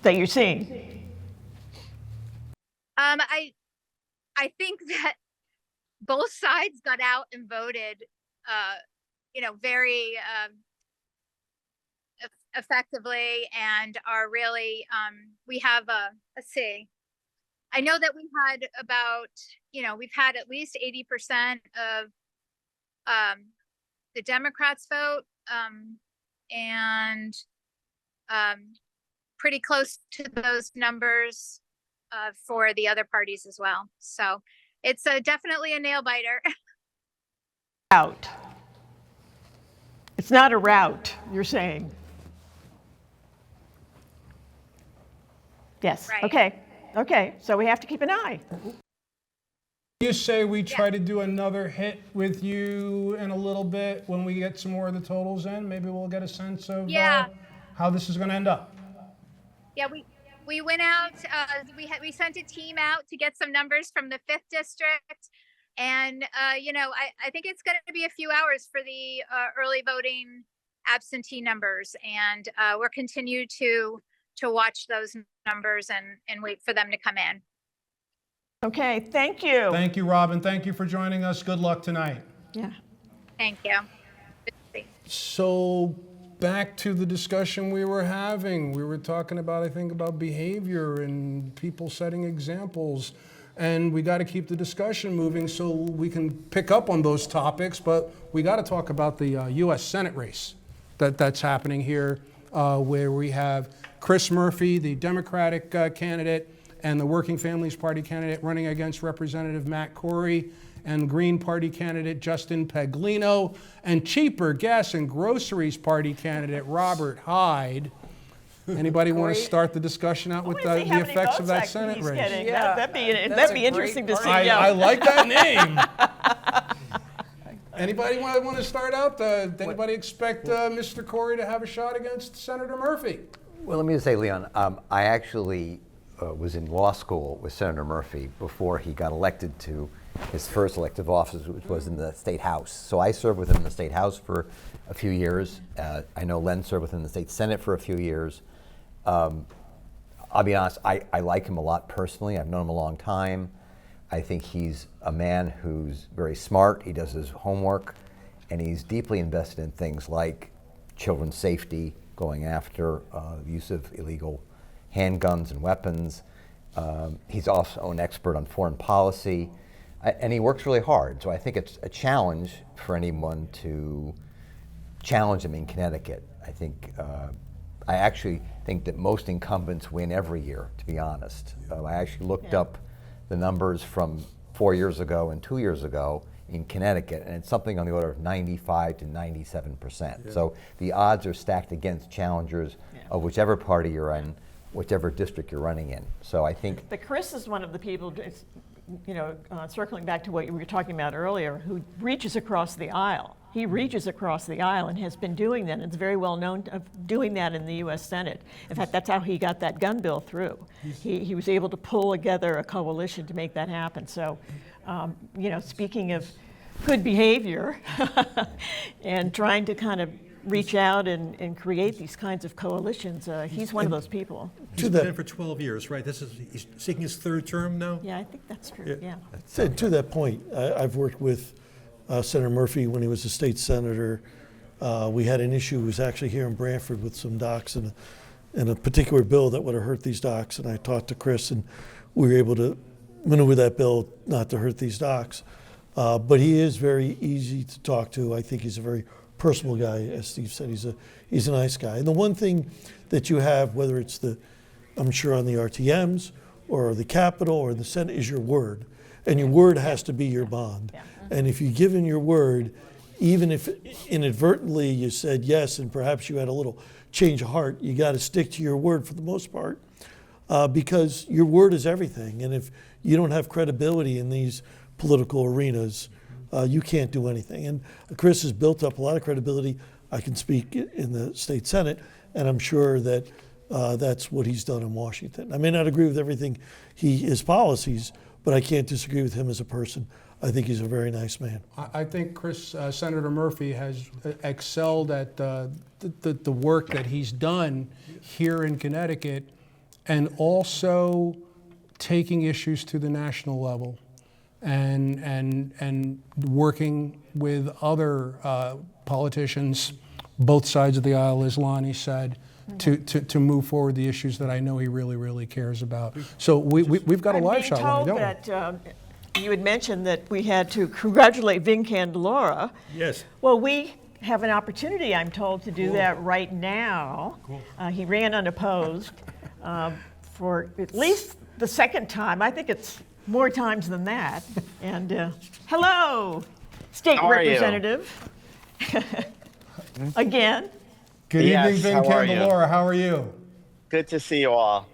that you're seeing? I think that both sides got out and voted, very effectively, and are really, we have let's see. I know that we had about, we've had at least 80% of the Democrats vote, and pretty close to those numbers for the other parties as well. So it's definitely a nail biter. Route. It's not a route, you're saying? Yes. Right. Okay. So we have to keep an eye. You say we try to do another hit with you in a little bit when we get some more of the totals in. Maybe we'll get a sense of how this is going to end up. Yeah, we went out. We sent a team out to get some numbers from the 5th district, and I think it's going to be a few hours for the early voting absentee numbers, and we'll continue to watch those numbers and wait for them to come in. Okay, thank you. Thank you, Robin. Thank you for joining us. Good luck tonight. Yeah. Thank you. So back to the discussion we were having. We were talking about, I think, about behavior and people setting examples. And we got to keep the discussion moving so we can pick up on those topics. But we got to talk about the U.S. Senate race that's happening here, where we have Chris Murphy, the Democratic candidate, and the Working Families Party candidate running against Representative Matt Corey, and Green Party candidate Justin Paglino, and Cheaper Gas and Groceries Party candidate Robert Hyde. Anybody want to start the discussion out with the effects of that Senate race? Yeah, that'd be interesting to see. I like that name. Anybody want to start out? Did anybody expect Mr. Corey to have a shot against Senator Murphy? Well, let me just say, Leon, I actually was in law school with Senator Murphy before he got elected to his first elective office, which was in the State House. So I served with him in the State House for a few years. I know Len served with him in the State Senate for a few years. I'll be honest, I like him a lot personally. I've known him a long time. I think he's a man who's very smart. He does his homework, and he's deeply invested in things like children's safety, going after the use of illegal handguns and weapons. He's also an expert on foreign policy, and he works really hard. So I think it's a challenge for anyone to challenge him in Connecticut. I actually think that most incumbents win every year, to be honest. I actually looked up the numbers from 4 years ago and 2 years ago in Connecticut, and it's something on the order of 95 to 97%. So the odds are stacked against challengers of whichever party you're in, whichever district you're running in. So I think But Chris is one of the people, circling back to what you were talking about earlier, who reaches across the aisle. He reaches across the aisle and has been doing that. It's very well known of doing that in the U.S. Senate. In fact, that's how he got that gun bill through. He was able to pull together a coalition to make that happen. So, speaking of good behavior and trying to kind of reach out and create these kinds of coalitions, he's one of those people. He's been in for 12 years, right? He's seeking his 3rd term now? Yeah, I think that's true, yeah. To that point, I've worked with Senator Murphy when he was a state senator. We had an issue, was actually here in Branford with some docks and a particular bill that would have hurt these docks. And I talked to Chris, and we were able to maneuver that bill not to hurt these docks. But he is very easy to talk to. I think he's a very personable guy, as Steve said. He's a nice guy. And the one thing that you have, whether it's I'm sure on the RTMs or the Capitol or the Senate, is your word. And your word has to be your bond. And if you give in your word, even if inadvertently you said yes and perhaps you had a little change of heart, you got to stick to your word for the most part, because your word is everything. And if you don't have credibility in these political arenas, you can't do anything. And Chris has built up a lot of credibility. I can speak in the state Senate, and I'm sure that that's what he's done in Washington. I may not agree with everything his policies, but I can't disagree with him as a person. I think he's a very nice man. I think Senator Murphy has excelled at the work that he's done here in Connecticut, and also taking issues to the national level, and working with other politicians, both sides of the aisle, as Lonnie said, to move forward the issues that I know he really, really cares about. So we've got a live shot, Lonnie, don't we? I'm being told that you had mentioned that we had to congratulate Vin Candelora. Yes. Well, we have an opportunity, I'm told, to do that right now. He ran unopposed for at least the second time. I think it's more times than that. And hello, State How are you? Representative. Again. Good evening, Vin how are you? Candelora. How are you? Good to see you all.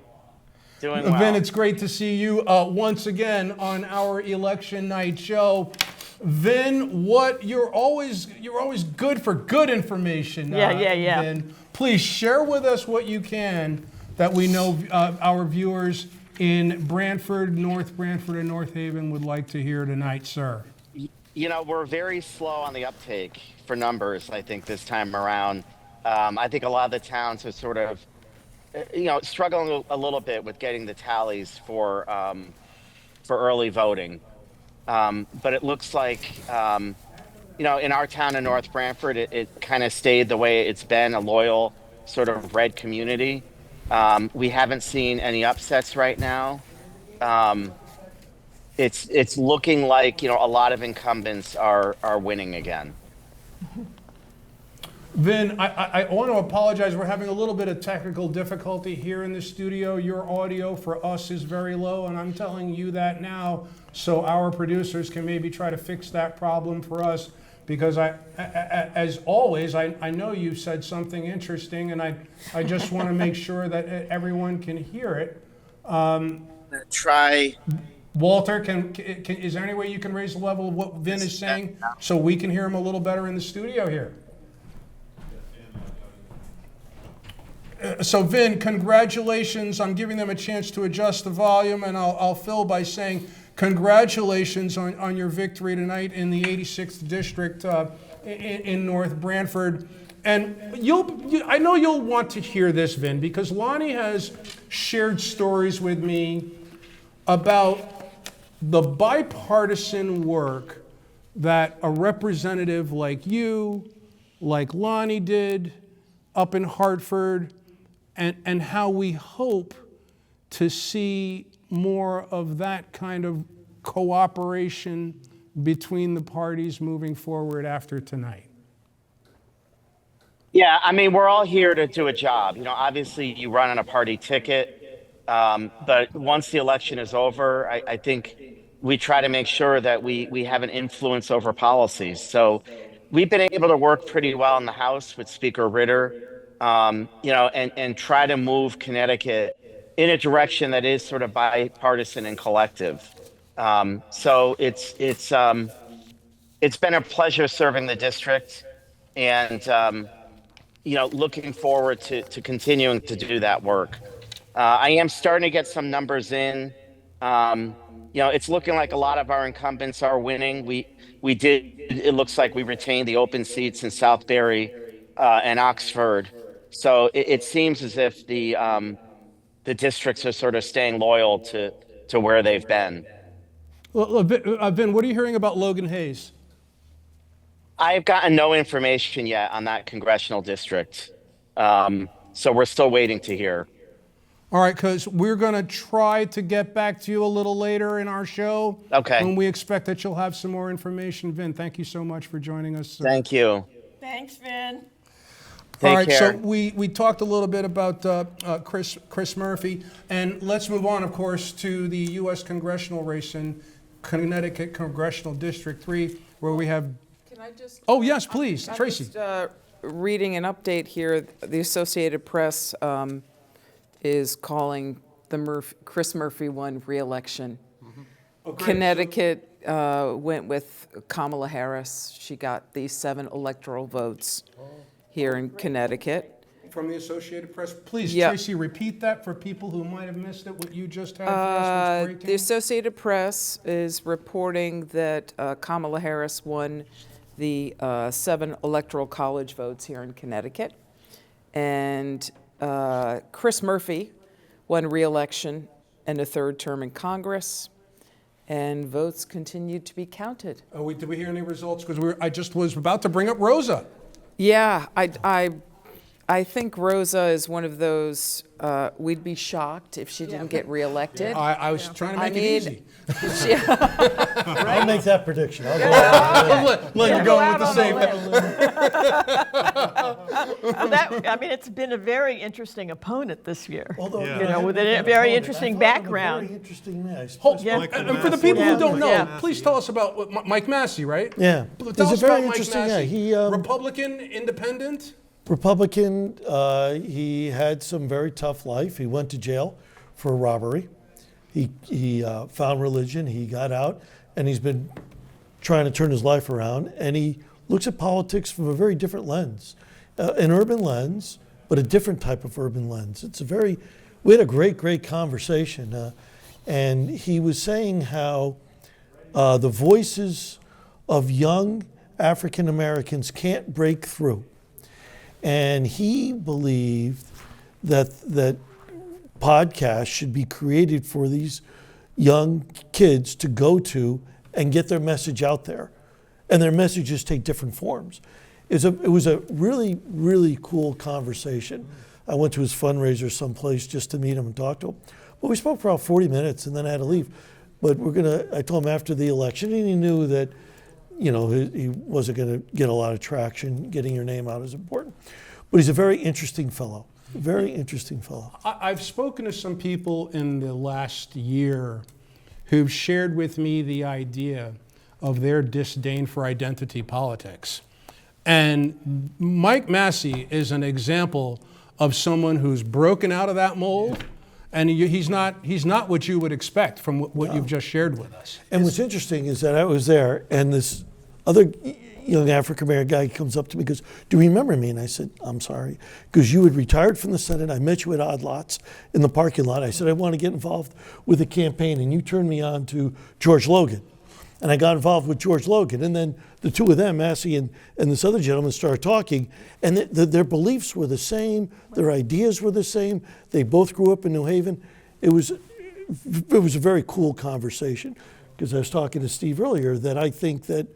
Doing well. Vin, it's great to see you once again on our election night show. Vin, you're always good for good information. Yeah. Vin, please share with us what you can that we know our viewers in Brantford, North Brantford, and North Haven would like to hear tonight, sir. You know, we're very slow on the uptake for numbers, I think, this time around. I think a lot of the towns are sort of, struggling a little bit with getting the tallies for early voting. But it looks like, in our town in North Brantford, it kind of stayed the way it's been, a loyal sort of red community. We haven't seen any upsets right now. It's looking like, a lot of incumbents are winning again. Vin, I want to apologize. We're having a little bit of technical difficulty here in the studio. Your audio for us is very low, and I'm telling you that now so our producers can maybe try to fix that problem for us, because as always, I know you said something interesting, and I just want to make sure that everyone can hear it. Try. Walter, is there any way you can raise the level of what Vin is saying so we can hear him a little better in the studio here? So Vin, congratulations. I'm giving them a chance to adjust the volume, and I'll fill by saying congratulations on your victory tonight in the 86th District in North Brantford. And I know you'll want to hear this, Vin, because Lonnie has shared stories with me about the bipartisan work that a representative like you, like Lonnie did up in Hartford, and how we hope to see more of that kind of cooperation between the parties moving forward after tonight. Yeah, I mean, we're all here to do a job. Obviously you run on a party ticket, but once the election is over, I think we try to make sure that we have an influence over policies. So we've been able to work pretty well in the House with Speaker Ritter, and try to move Connecticut in a direction that is sort of bipartisan and collective. So it's been a pleasure serving the district, and looking forward to continuing to do that work. I am starting to get some numbers in. It's looking like a lot of our incumbents are winning. It looks like we retained the open seats in Southbury and Oxford. So it seems as if the districts are sort of staying loyal to where they've been. Well, Vin, what are you hearing about Logan Hayes? I've gotten no information yet on that congressional district. So we're still waiting to hear. All right, because we're going to try to get back to you a little later in our show. Okay. When we expect that you'll have some more information. Vin, thank you so much for joining us. Thank you. Thanks, Vin. All right, care. so we talked a little bit about Chris Murphy, and let's move on, of course, to the U.S. congressional race in Connecticut Congressional District 3, where we have... Can I Oh, yes, please, I'm Tracy. just, reading an update here. The Associated Press is calling the Chris Murphy won re-election. Connecticut went with Kamala Harris. She got the 7 electoral votes here in Connecticut. From the Associated Press, please, Yep. Tracy, repeat that for people who might have missed it, what you just had for us was The great. Associated Press is reporting that Kamala Harris won the 7 electoral college votes here in Connecticut. And Chris Murphy won re-election and a 3rd term in Congress. And votes continued to be counted. Did we hear any results? Because I just was about to bring up Rosa. Yeah, I think Rosa is one of those, we'd be shocked if she didn't get reelected. I was trying to make it easy. I'll make that prediction. I'll go Look, you're going with the same. Well, it's been a very interesting opponent this year. Although, with a very interesting background. Very interesting match. And for the people who don't know, please tell us about Mike Massey, right? Yeah. Tell He's us a very about Mike interesting guy. Massey. He, Republican, independent? Republican, he had some very tough life. He went to jail for robbery. He found religion, he got out, and he's been trying to turn his life around. And he looks at politics from a very different lens, an urban lens, but a different type of urban lens. We had a great conversation. And he was saying how the voices of young African Americans can't break through. And he believed that podcasts should be created for these young kids to go to and get their message out there. And their messages take different forms. It was a really cool conversation. I went to his fundraiser someplace just to meet him and talk to him. But we spoke for about 40 minutes and then I had to leave. But I told him after the election, and he knew that he wasn't going to get a lot of traction. Getting your name out is important. But he's a very interesting fellow. Very interesting fellow. I've spoken to some people in the last year who've shared with me the idea of their disdain for identity politics. And Mike Massey is an example of someone who's broken out of that mold. And he's not what you would expect from what you've just shared with us. And what's interesting is that I was there, and this other young African-American guy comes up to me and goes, "Do you remember me?" And I said, "I'm sorry." Because you had retired from the Senate. I met you at Odd Lots in the parking lot. I said, "I want to get involved with the campaign." And you turned me on to George Logan. And I got involved with George Logan. And then the two of them, Massey and this other gentleman, started talking. And their beliefs were the same. Their ideas were the same. They both grew up in New Haven. It was a very cool conversation. Because I was talking to Steve earlier that I think that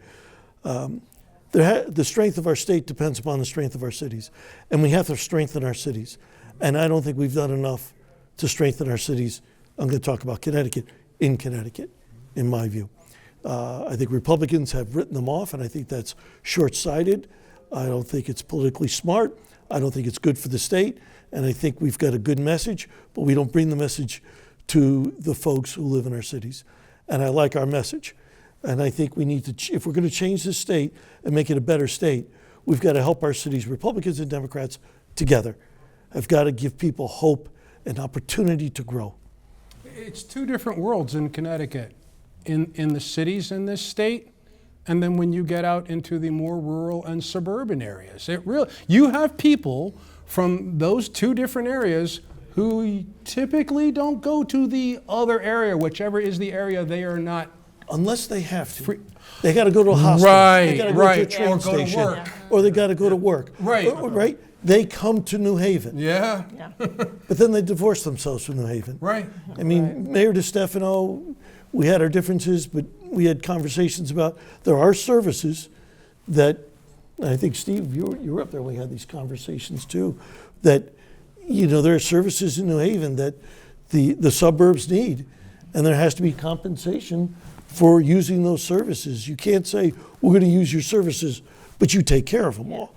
the strength of our state depends upon the strength of our cities. And we have to strengthen our cities. And I don't think we've done enough to strengthen our cities. I'm going to talk about Connecticut, in my view. I think Republicans have written them off, and I think that's short-sighted. I don't think it's politically smart. I don't think it's good for the state. And I think we've got a good message, but we don't bring the message to the folks who live in our cities. And I like our message. And I think we need to, if we're going to change this state and make it a better state, we've got to help our cities, Republicans and Democrats, together. I've got to give people hope and opportunity to grow. It's two different worlds in Connecticut. In the cities in this state, and then when you get out into the more rural and suburban areas. You have people from those two different areas who typically don't go to the other area, whichever is the area they are not. Unless they have to. They got to go to a hospital. They got to go to a train station. Or they got to go to work. Right. They come to New Haven. Yeah. But then they divorce themselves from New Haven. Right. I mean, Mayor DeStefano, we had our differences, but we had conversations about there are services that, and I think, Steve, you were up there when we had these conversations too, that, there are services in New Haven that the suburbs need, and there has to be compensation for using those services. You can't say, we're going to use your services, but you take care of them all.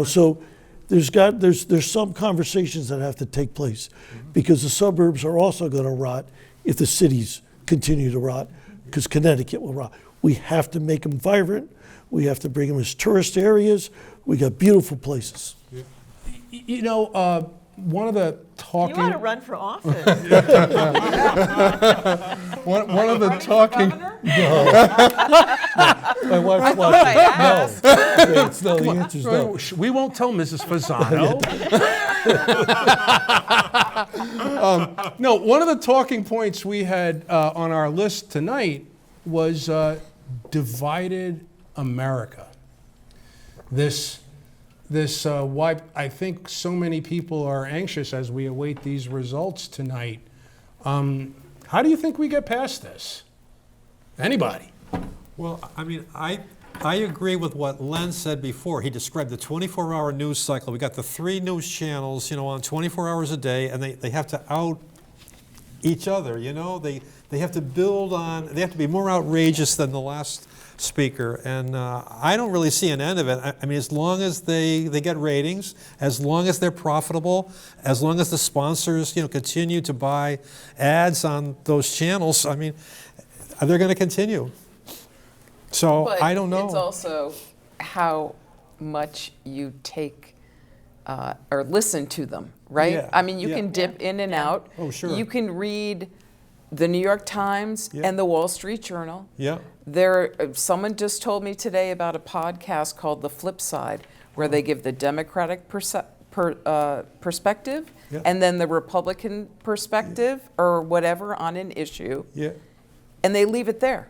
So there's some conversations that have to take place because the suburbs are also going to rot if the cities continue to rot, because Connecticut will rot. We have to make them vibrant. We have to bring them as tourist areas. We got beautiful places. You know, one of the talking. You want to run for office? one of the talking. My wife's thought I watching. No. It's no, the answer's no. We won't tell Mrs. Fasano. No, one of the talking points we had on our list tonight was divided America. This why I think so many people are anxious as we await these results tonight. How do you think we get past this? Anybody? Well, I mean, I agree with what Len said before. He described the 24-hour news cycle. We got the 3 news channels, on 24 hours a day, and they have to out each other, They have to build on, they have to be more outrageous than the last speaker, and I don't really see an end of it. I mean, as long as they get ratings, as long as they're profitable, as long as the sponsors, continue to buy ads on those channels, I mean, they're going to continue. So But I don't know. It's also how much you take or listen to them, right? Yeah, I mean, you yeah. can dip in and out. Oh, sure. You can read the New York Times Yeah. and the Wall Street Journal. Yeah. Someone just told me today about a podcast called The Flip Side, where they give the Democratic perspective Yeah. and then the Republican perspective or whatever on an issue, Yeah. and they leave it there.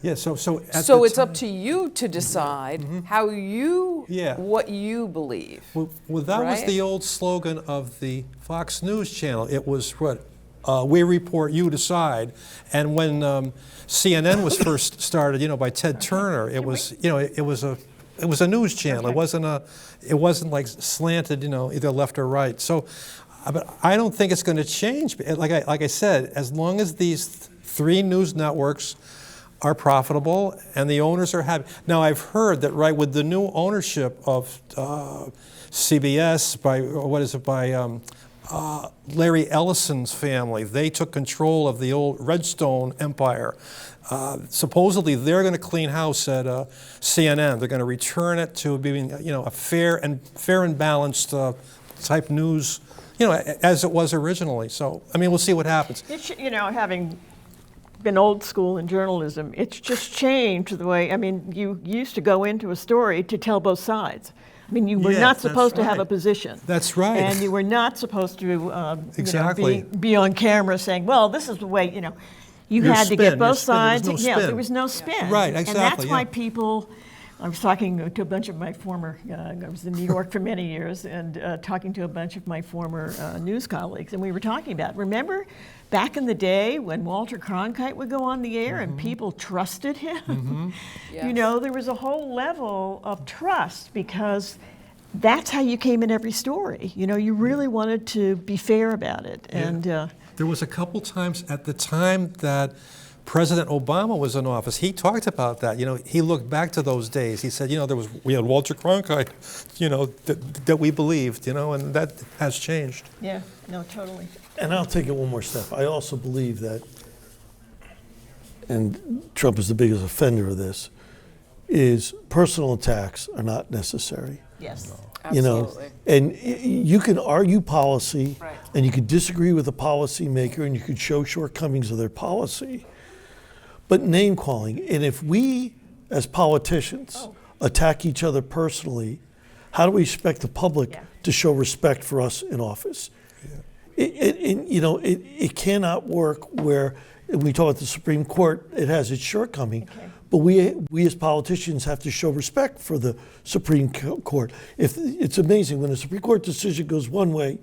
Yeah. So at So the it's up time- to you to decide how you, Yeah. what you believe. Well, that was right? the old slogan of the Fox News channel. It was what? We report, you decide. And when CNN was first started, by Ted Turner, it was, it was a news channel. Okay. It wasn't like slanted, either left or right. So, but I don't think it's going to change. Like I said, as long as these 3 news networks are profitable and the owners are happy. Now, I've heard that with the new ownership of CBS by Larry Ellison's family, they took control of the old Redstone empire. Supposedly, they're going to clean house at CNN. They're going to return it to being, a fair and balanced type news, as it was originally. So, I mean, we'll see what happens. Having been old school in journalism, it's just changed the way, you used to go into a story to tell both sides. I mean, you were Yeah, not that's supposed to have a right. position. That's right. And you were not supposed to Exactly. be on camera saying, well, this is the way, you Your had to spin, get your both spin, there was sides. no Yeah, spin. there was no spin. Right, And that's exactly, why yeah. people, I was talking to a bunch of my former, I was in New York for many years, and talking to a bunch of my former news colleagues, and we were talking about, remember back in the day when Walter Cronkite would go on the air and people trusted him? There was a whole level of trust because that's how you came in every story. You really wanted to be fair about it. Yeah. And There was a couple times at the time that President Obama was in office, he talked about that. He looked back to those days. He said, we had Walter Cronkite, that we believed, and that has changed. yeah, no, totally. And I'll take it one more step. I also believe that, and Trump is the biggest offender of this, is personal attacks are not necessary. Yes. Absolutely. And you can argue policy, Right. and you could disagree with the policymaker, and you could show shortcomings of their policy. But name calling, and if we as politicians attack each other personally, how do we expect the public to show respect for us in office? It cannot work where, when we talk about the Supreme Court, it has its shortcoming. But we as politicians have to show respect for the Supreme Court. It's amazing when a Supreme Court decision goes one way,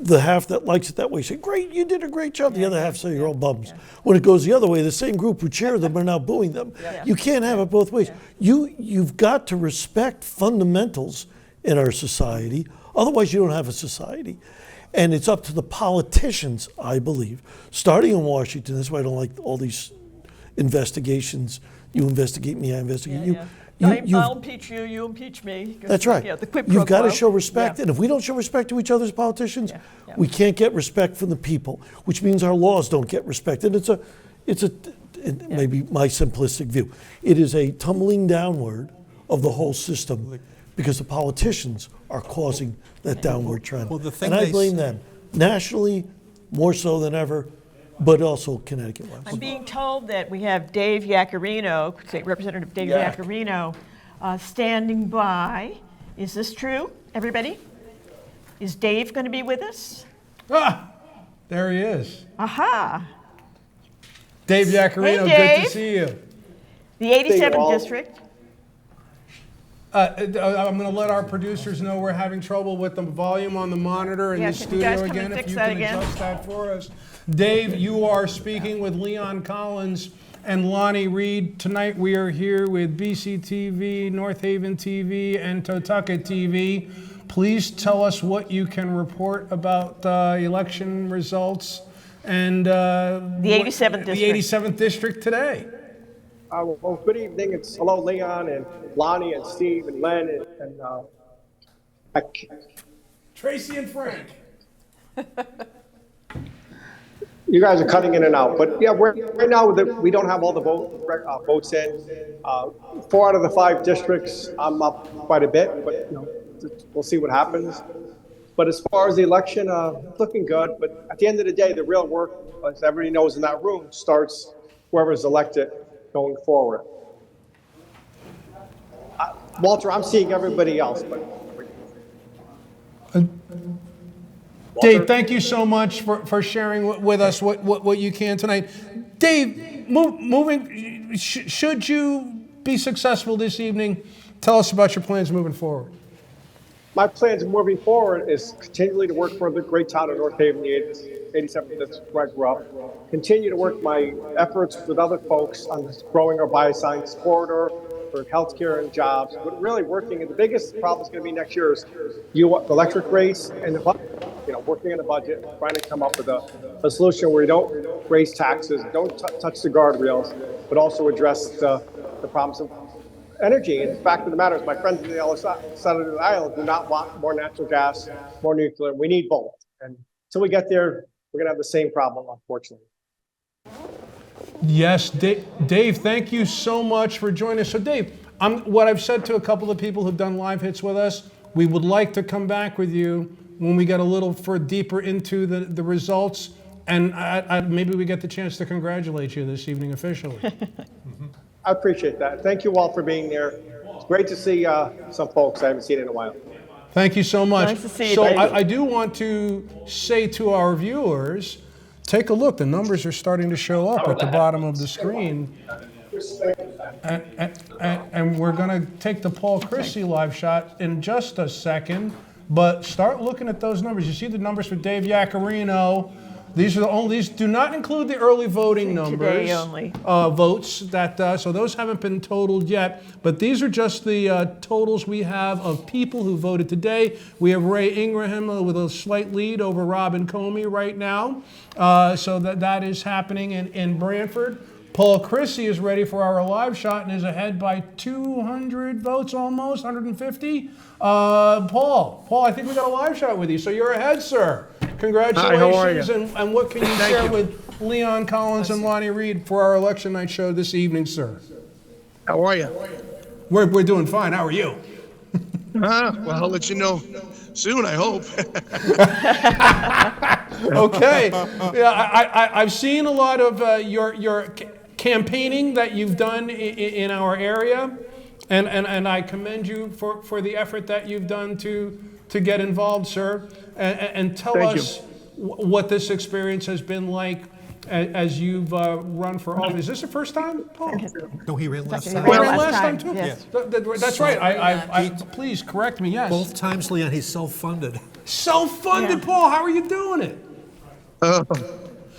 the half that likes it that way say, "Great, you did a great job." The other half say, "You're all bums." When it goes the other way, the same group who cheer them are now booing them. You can't have it both ways. You've got to respect fundamentals in our society. Otherwise, you don't have a society. And it's up to the politicians, I believe, starting in Washington. That's why I don't like all these investigations. You investigate me, I investigate you. I'll impeach you, you impeach me. That's right. Yeah, the quid pro You've got to quo. show respect. Yeah. And if we don't show respect to each other as politicians, we can't get respect from the people, which means our laws don't get respect. And it's it may be my simplistic view. It is a tumbling downward of the whole system because the politicians are causing that downward trend. Well, the thing and I they blame s- them, nationally, more so than ever, but also Connecticut-wise. I'm being told that we have Dave Yaccarino, State Representative Dave Yak. Yaccarino, standing by. Is this true, everybody? Is Dave going to be with us? Ah, there he is. Aha! Dave Yaccarino, Hey, Dave. good to see you. The 87th district. I'm going to let our producers know we're having trouble with the volume on the monitor in Yeah, the can you guys studio come and again. If fix you that can again? adjust that for us. Dave, you are speaking with Leon Collins and Lonnie Reed. Tonight we are here with BCTV, North Haven TV, and Totucket TV. Please tell us what you can report about election results and The 87th the district. 87th district today. Well, good evening. It's hello, Leon and Lonnie and Steve and Len and Tracy and Frank. you guys are cutting in and out. But yeah, right now we don't have all the votes in. 4 out of the 5 districts, I'm up quite a bit, but we'll see what happens. But as far as the election, looking good. But at the end of the day, the real work, as everybody knows in that room, starts whoever's elected going forward. Walter, I'm seeing everybody else, but Dave, thank you so much for sharing with us what you can tonight. Dave, should you be successful this evening, tell us about your plans moving forward. my plans moving forward is continually to work for the great town of North Haven, the 87th district where I grew up. Continue to work my efforts with other folks on growing our bioscience corridor for healthcare and jobs. But really working, and the biggest problem is going to be next year is the electric rates and the budget. Working on the budget, trying to come up with a solution where you don't raise taxes, don't touch the guardrails, but also address the problems of energy. And the fact of the matter is, my friends on the other side of the aisle do not want more natural gas, more nuclear. We need both. And until we get there, we're going to have the same problem, unfortunately. Yes, Dave, thank you so much for joining us. So Dave, what I've said to a couple of people who've done live hits with us, we would like to come back with you when we get a little deeper into the results, and maybe we get the chance to congratulate you this evening officially. I appreciate that. Thank you all for being there. It's great to see some folks I haven't seen in a while. Thank you so much. Nice to see you, So Dave. I do want to say to our viewers, take a look. The numbers are starting to show up at the bottom of the screen. And we're going to take the Paul Christie live shot in just a second. But start looking at those numbers. You see the numbers for Dave Yaccarino. These do not include the early voting numbers. Today only. Votes so those haven't been totaled yet. But these are just the totals we have of people who voted today. We have Ray Ingraham with a slight lead over Robin Comey right now. So that is happening in Branford. Paul Christie is ready for our live shot and is ahead by 200 votes almost, 150. Paul, I think we got a live shot with you, so you're ahead, sir. Congratulations. Hi, how are you? And what can you Thank share you. with Leon Collins and Lonnie Reed for our election night show this evening, sir? How are you? We're doing fine. How are you? Well, I'll let you know soon, I hope. Okay. Yeah, I've seen a lot of your campaigning that you've done in our area, and I commend you for the effort that you've done to get involved, sir. And tell Thank us what this experience has been like as you've run for office. Is this the first time, Paul? No, he ran last Second. time. Well, Ran last last time time, too? yes. That's right. Please correct me, yes. Both times, Leon, he's self-funded. Self-funded, Paul. How are you doing it?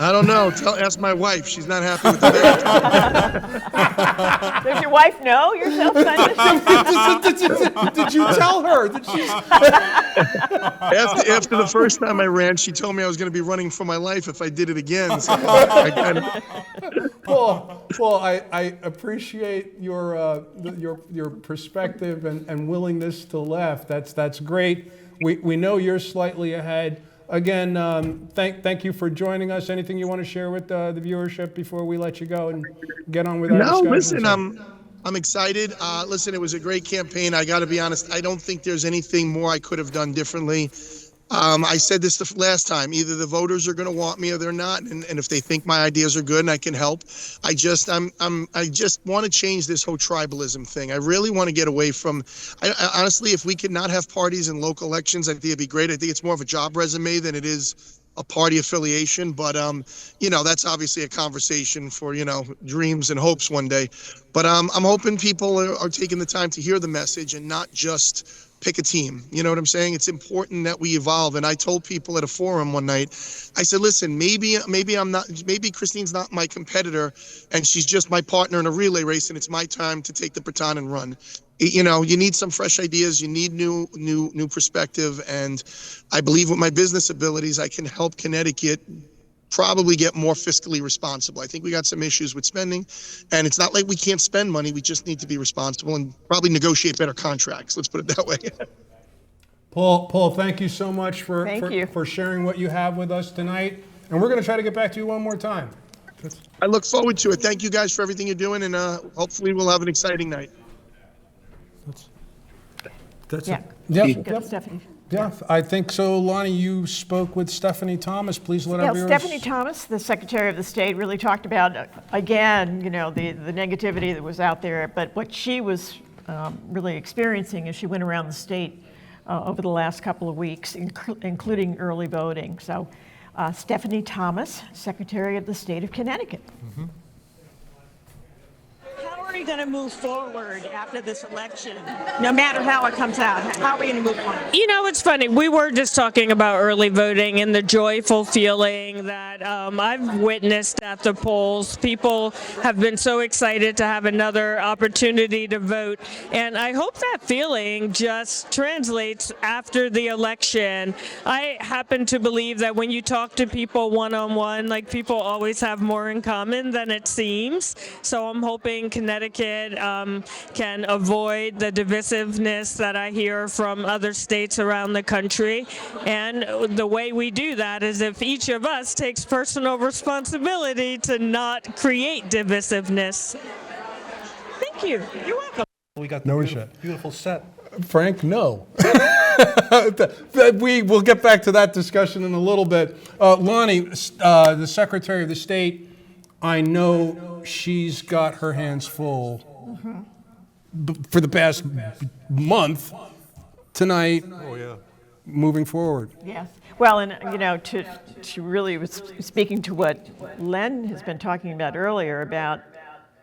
I don't know. Ask my wife. She's not happy with that. Does your wife know you're self-funded? Did you tell her that she's... After the first time I ran, she told me I was going to be running for my life if I did it again. So I kind of... Paul, I appreciate your perspective and willingness to laugh. That's great. We know you're slightly ahead. again, thank you for joining us. Anything you want to share with the viewership before we let you go and get on with our No, discussion? listen, I'm excited. Listen, it was a great campaign. I got to be honest. I don't think there's anything more I could have done differently. I said this the last time. Either the voters are going to want me or they're not, and if they think my ideas are good and I can help, I just want to change this whole tribalism thing. I really want to get away from. I honestly, if we could not have parties in local elections, I think it'd be great. I think it's more of a job resume than it is a party affiliation. But that's obviously a conversation for dreams and hopes one day. But I'm hoping people are taking the time to hear the message and not just pick a team. You know what I'm saying? It's important that we evolve. And I told people at a forum one night, I said, listen, maybe Christine's not my competitor and she's just my partner in a relay race, and it's my time to take the baton and run. You need some fresh ideas. You need new perspective. And I believe with my business abilities, I can help Connecticut probably get more fiscally responsible. I think we got some issues with spending, and it's not like we can't spend money. We just need to be responsible and probably negotiate better contracts. Let's put it that way. Paul, thank you so much for you. sharing what you have with us tonight. And we're going to try to get back to you one more time. I look forward to it. Thank you guys for everything you're doing, and hopefully we'll have an exciting night. That's Yeah. Yep. Go to Stephanie. Yeah, I think so. Lonnie, you spoke with Stephanie Thomas. Please let Yeah, our viewers... Stephanie Thomas, the Secretary of the State, really talked about, again, the negativity that was out there, but what she was really experiencing as she went around the state over the last couple of weeks, including early voting. So, Stephanie Thomas, Secretary of the State of Connecticut. Mm-hmm. How are we going to move forward after this election? No matter how it comes out, how are we going to move forward? It's funny. We were just talking about early voting and the joyful feeling that I've witnessed at the polls. People have been so excited to have another opportunity to vote. And I hope that feeling just translates after the election. I happen to believe that when you talk to people one-on-one, like, people always have more in common than it seems. So I'm hoping Connecticut can avoid the divisiveness that I hear from other states around the country. And the way we do that is if each of us takes personal responsibility to not create divisiveness. Thank you. You're welcome. We got No the shot. beautiful set. Frank, no. We will get back to that discussion in a little bit. Lonnie, the Secretary of the State, I know she's got her hands full for the past month, tonight, moving forward. Yes. Well, and to really was speaking to what Len has been talking about earlier about,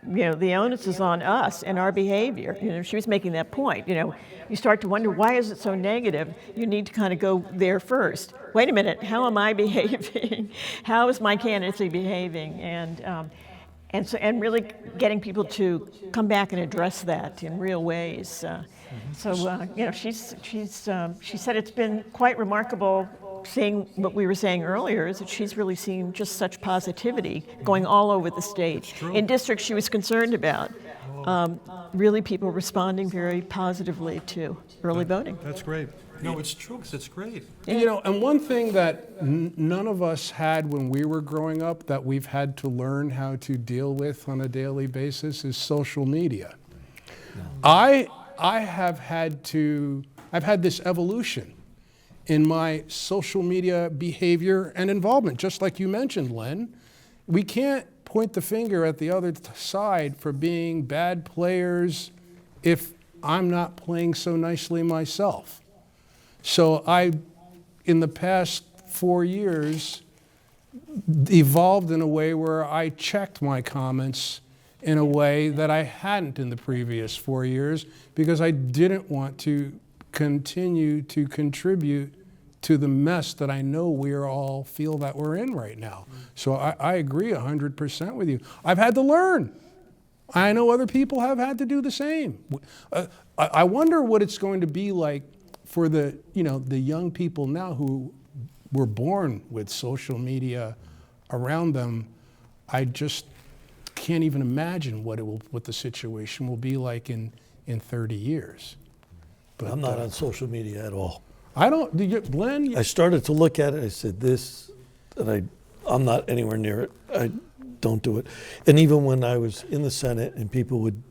the onus is on us and our behavior. She was making that point. You start to wonder, why is it so negative? You need to kind of go there first. Wait a minute, how am I behaving? How is my candidacy behaving? And really getting people to come back and address that in real ways. She said it's been quite remarkable seeing what we were saying earlier, is that she's really seen just such positivity going all over the state. In districts she was concerned about, really people responding very positively to early voting. That's great. No, it's true, because it's great. And one thing that none of us had when we were growing up that we've had to learn how to deal with on a daily basis is social media. I've had this evolution in my social media behavior and involvement, just like you mentioned, Len. We can't point the finger at the other side for being bad players if I'm not playing so nicely myself. So in the past 4 years, evolved in a way where I checked my comments in a way that I hadn't in the previous 4 years, because I didn't want to continue to contribute to the mess that I know we all feel that we're in right now. So I agree 100% with you. I've had to learn. I know other people have had to do the same. I wonder what it's going to be like for the young people now who were born with social media around them. I just can't even imagine what the situation will be like in 30 years. But I'm not on social media at all. I don't, Glenn? I started to look at it. I said, this, and I'm not anywhere near it. I don't do it. And even when I was in the Senate and people would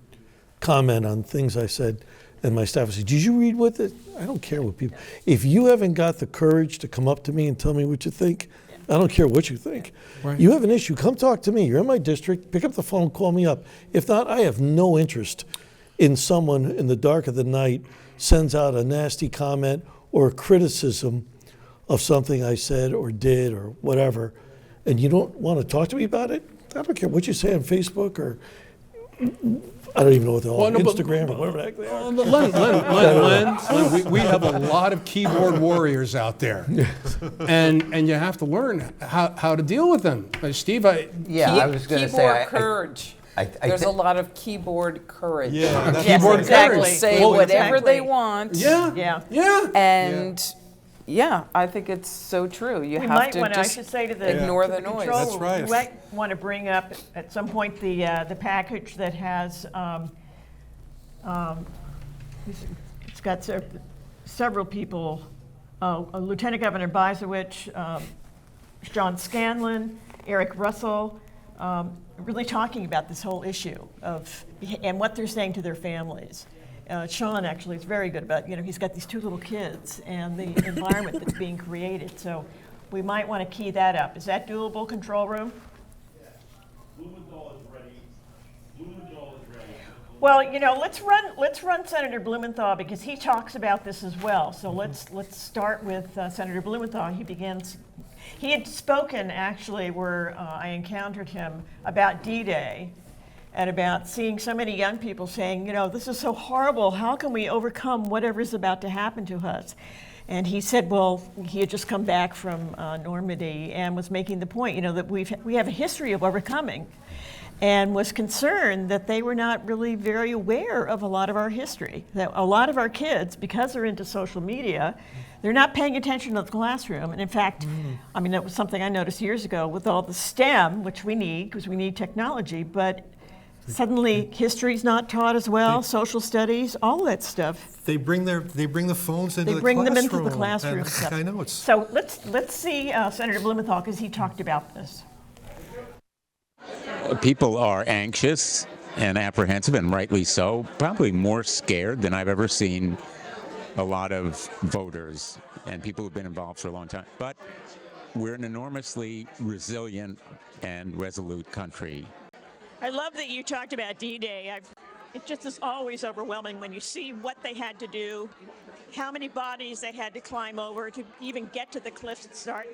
comment on things I said, and my staff would say, did you read what I don't care what people, if you haven't got the courage to come up to me and tell me what you think, I don't care what you think. Right. You have an issue, come talk to me. You're in my district, pick up the phone, call me up. If not, I have no interest in someone in the dark of the night sends out a nasty comment or a criticism of something I said or did or whatever, and you don't want to talk to me about it. I don't care what you say on Facebook or I don't even know what they're all Instagram or whatever the heck they are. Len, we have a lot of keyboard warriors out there, and you have to learn how to deal with them. Steve, I was going to say, keyboard courage. There's a lot of keyboard courage. Yeah, yes, keyboard exactly. courage. Say whatever they want. Yeah. And I think it's so true. You we have might to want to, just I should say to the, ignore to the control noise. That's room, right. We might want to bring up at some point the package that has it's got several people, Lieutenant Governor Bizewicz, John Scanlon, Eric Russell, really talking about this whole issue and what they're saying to their families. Sean actually is very good about, he's got these two little kids and the environment that's being created. So we might want to key that up. Is that doable, control room? Blumenthal is ready. Well, let's run Senator Blumenthal because he talks about this as well. So let's start with Senator Blumenthal. He had spoken actually where I encountered him about D-Day and about seeing so many young people saying, this is so horrible. How can we overcome whatever is about to happen to us? And he said, well, he had just come back from Normandy and was making the point, that we have a history of overcoming, and was concerned that they were not really very aware of a lot of our history. That a lot of our kids, because they're into social media, they're not paying attention to the classroom. And in fact, that was something I noticed years ago with all the STEM, which we need because we need technology, but suddenly history's not taught as well, social studies, all that stuff. They bring the phones into the classroom. They bring them into the classroom. I know it's. So let's see Senator Blumenthal because he talked about this. People are anxious and apprehensive, and rightly so, probably more scared than I've ever seen a lot of voters and people who've been involved for a long time. But we're an enormously resilient and resolute country. I love that you talked about D-Day. It just is always overwhelming when you see what they had to do, how many bodies they had to climb over to even get to the cliffs and start.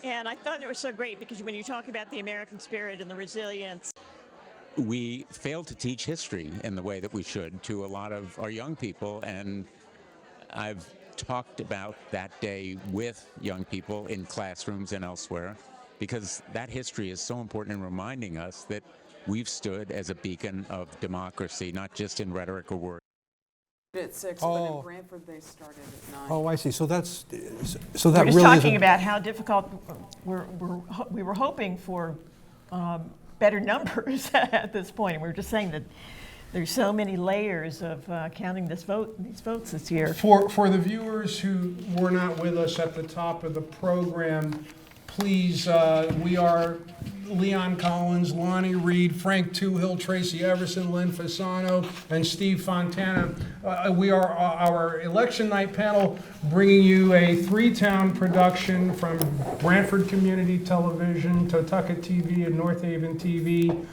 And I thought it was so great because when you talk about the American spirit and the resilience. We fail to teach history in the way that we should to a lot of our young people, and I've talked about that day with young people in classrooms and elsewhere because that history is so important in reminding us that we've stood as a beacon of democracy, not just in rhetoric or words. At 6, but in Brantford they started at 9. Oh, I see. So that We're just really talking isn't. about how difficult we were hoping for better numbers at this point. And we were just saying that there's so many layers of counting these votes this year. For the viewers who were not with us at the top of the program, please, we are Leon Collins, Lonnie Reed, Frank Toohill, Tracy Everson, Len Fasano, and Steve Fontana. We are our election night panel bringing you a 3-town production from Brantford Community Television, Totucket TV, and North Haven TV,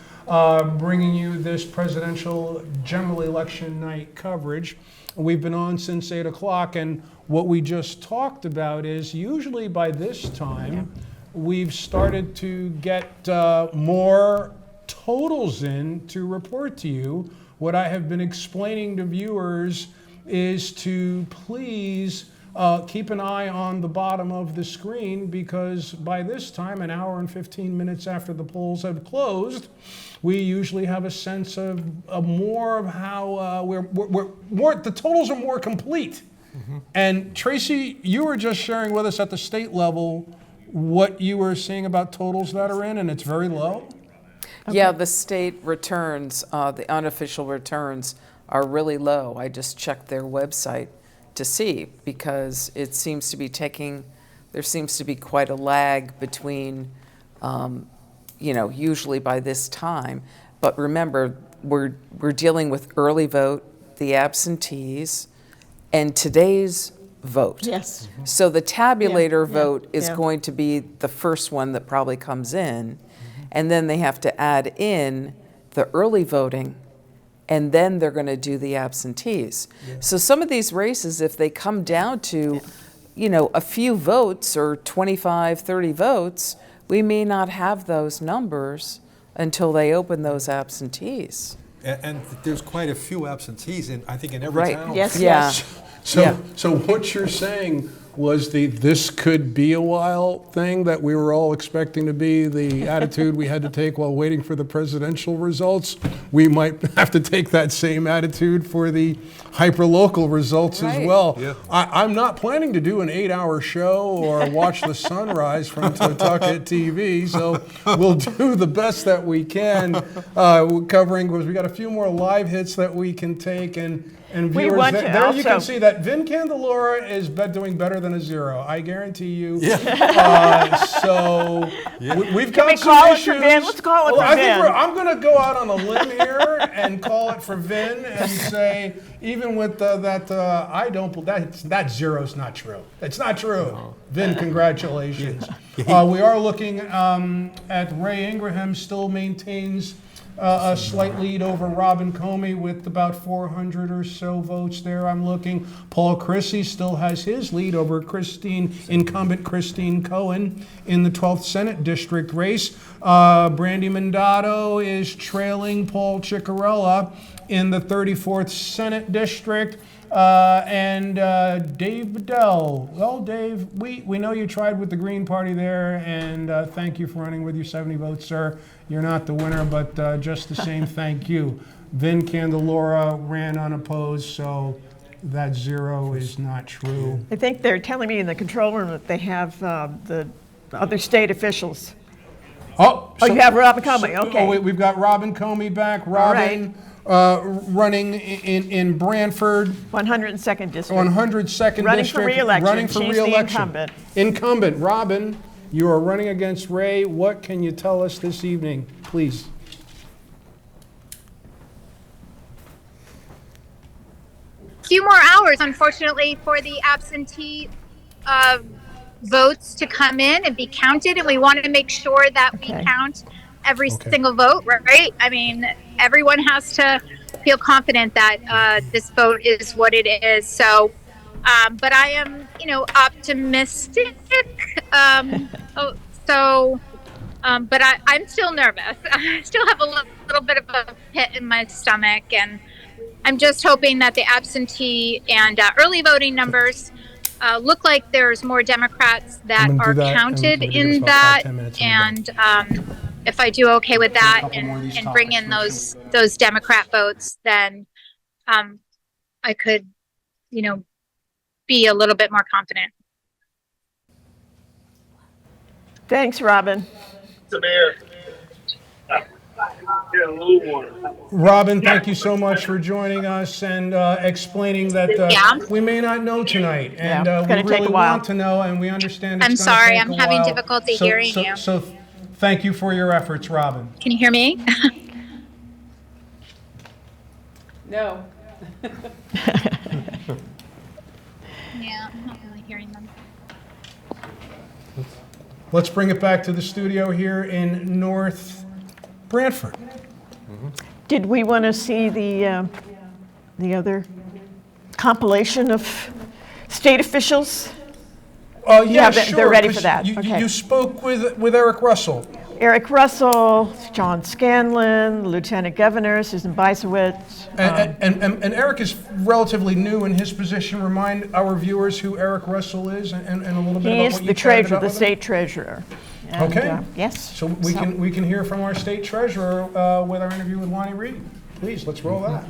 bringing you this presidential general election night coverage. We've been on since 8 o'clock, and what we just talked about is usually by this time, we've started to get more totals in to report to you. What I have been explaining to viewers is to please keep an eye on the bottom of the screen, because by this time, an hour and 15 minutes after the polls have closed, we usually have a sense of more of how the totals are more complete. Mm-hmm. And Tracy, you were just sharing with us at the state level what you were seeing about totals that are in, and it's very low? Okay. Yeah, the state returns, the unofficial returns are really low. I just checked their website, to see, because there seems to be quite a lag between, usually by this time. But remember, we're dealing with early vote, the absentees, and today's vote. Yes. So the tabulator Yeah, vote is yeah. going to be the first one that probably comes in, and then they have to add in the early voting, and then they're going to do the absentees. So some of these races, if they come down to, a few votes or 25, 30 votes, we may not have those numbers until they open those absentees. And there's quite a few absentees I think in every Right. town. Yes, Yeah. yes. So what you're saying was this could be a while thing that we were all expecting to be the attitude we had to take while waiting for the presidential results. We might have to take that same attitude for the hyperlocal results as Right. well. Yeah. I'm not planning to do an 8-hour show or watch the sunrise from Totucket TV, so we'll do the best that we can covering, because we got a few more live hits that we can take, and We viewers, want to there you can also- see that Vin Candelora is doing better than a 0. I guarantee you. So we've got we some call it issues. for Vin? Let's call it Well, for I think Vin. I'm going to go out on a limb here and call it for Vin and say, even with that 0's not true. It's not true. Vin, congratulations. We are looking at Ray Ingraham still maintains a slight lead over Robin Comey with about 400 or so votes there. I'm looking. Paul Chrissy still has his lead over incumbent Christine Cohen in the 12th Senate District race. Brandy Mandato is trailing Paul Ciccarella in the 34th Senate District. And Dave Bedell. Well, Dave, we know you tried with the Green Party there, and thank you for running with your 70 votes, sir. You're not the winner, but just the same, thank you. Vin Candelora ran unopposed, so that 0 is not true. I think they're telling me in the control room that they have the other state officials. Oh, you have Robin Comey, okay. We've got Robin Comey back. Robin running in Brantford. 102nd district. 102nd Running district. for re-election. Running for She's the re-election. incumbent. Incumbent. Robin, you are running against Ray. What can you tell us this evening, please? Few more hours, unfortunately, for the absentee votes to come in and be counted, and we want to make sure that we count every single vote, right? I mean, everyone has to feel confident that this vote is what it is. So, but I am, optimistic. But I'm still nervous. I still have a little bit of a pit in my stomach, and I'm just hoping that the absentee and early voting numbers look like there's more Democrats that are counted in that. And if I do okay with that and bring in those Democrat votes, then I could, be a little bit more confident. Thanks, Robin. Robin, thank you so much for joining us and explaining that we may not know tonight, and it's we gonna take really a while. want to know, and we understand it's I'm gonna sorry, take I'm a having while. difficulty So- hearing so- you. So thank you for your efforts, Robin. Can you hear me? No. Yeah, I'm not really hearing them. Let's bring it back to the studio here in North Brantford. Did we want to see the other compilation of state officials? Yeah, they're sure. ready 'cause for that. You, Okay. you spoke with Eric Russell. Eric Russell, John Scanlon, Lieutenant Governor Susan Bisewicz. And Eric is relatively new in his position. Remind our viewers who Eric Russell is and a little bit He about is what you the chatted treasurer, about the with him. state treasurer. And, Okay. yes. So we can hear from our state treasurer with our interview with Lonnie Reed. Please, let's roll that.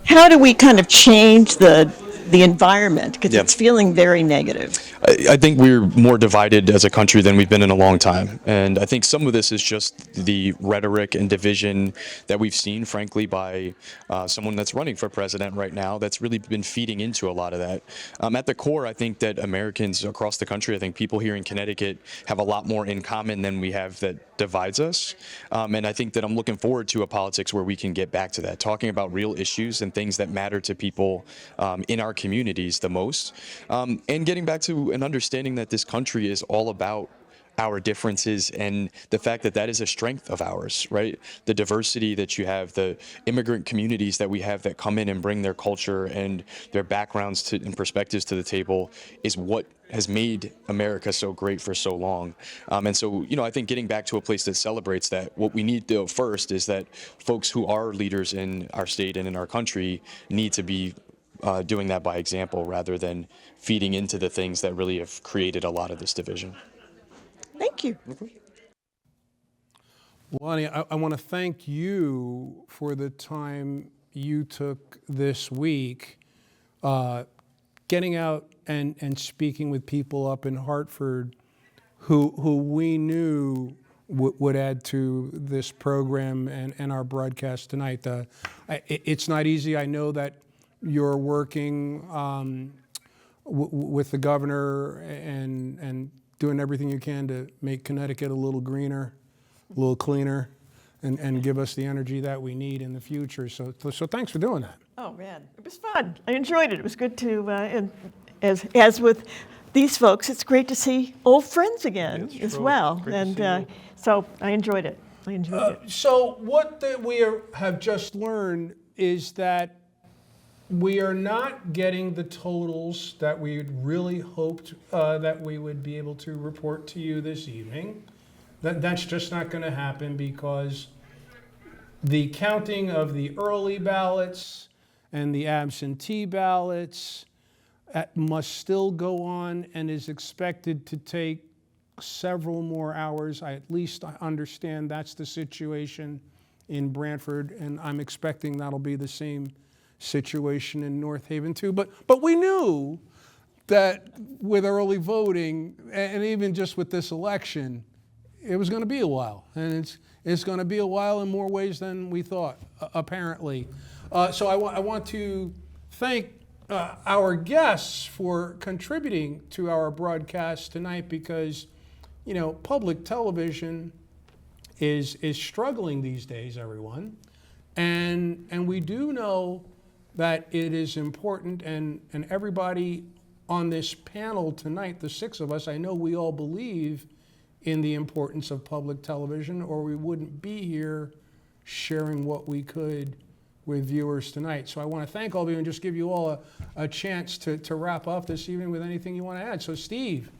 How do we kind of change the environment, because it's feeling very negative? I think we're more divided as a country than we've been in a long time. And I think some of this is just the rhetoric and division that we've seen, frankly, by someone that's running for president right now that's really been feeding into a lot of that. At the core, I think that Americans across the country, I think people here in Connecticut have a lot more in common than we have that divides us. And I think that I'm looking forward to a politics where we can get back to that, talking about real issues and things that matter to people in our communities the most, and getting back to an understanding that this country is all about our differences and the fact that that is a strength of ours, right? The diversity that you have, the immigrant communities that we have that come in and bring their culture and their backgrounds and perspectives to the table is what has made America so great for so long. And so, I think getting back to a place that celebrates that, what we need to do first is that folks who are leaders in our state and in our country need to be doing that by example rather than feeding into the things that really have created a lot of this division. Thank you. Lonnie, I want to thank you for the time you took this week getting out and speaking with people up in Hartford who we knew would add to this program and our broadcast tonight. It's not easy. I know that you're working with the governor and doing everything you can to make Connecticut a little greener, a little cleaner, and give us the energy that we need in the future. So thanks for doing that. Oh man, it was fun. I enjoyed it. It was good to, and as with these folks, it's great to see old friends again as well. And so I enjoyed it. So what we have just learned is that we are not getting the totals that we had really hoped that we would be able to report to you this evening. That's just not going to happen because the counting of the early ballots and the absentee ballots must still go on and is expected to take several more hours. I understand that's the situation in Brantford, and I'm expecting that'll be the same situation in North Haven too. But we knew that with early voting, and even just with this election, it was going to be a while. And it's going to be a while in more ways than we thought, apparently. So I want to thank our guests for contributing to our broadcast tonight because, public television is struggling these days, everyone. And we do know that it is important, and everybody on this panel tonight, the six of us, I know we all believe in the importance of public television, or we wouldn't be here sharing what we could with viewers tonight. So I want to thank all of you and just give you all a chance to wrap up this evening with anything you want to add. So Steve.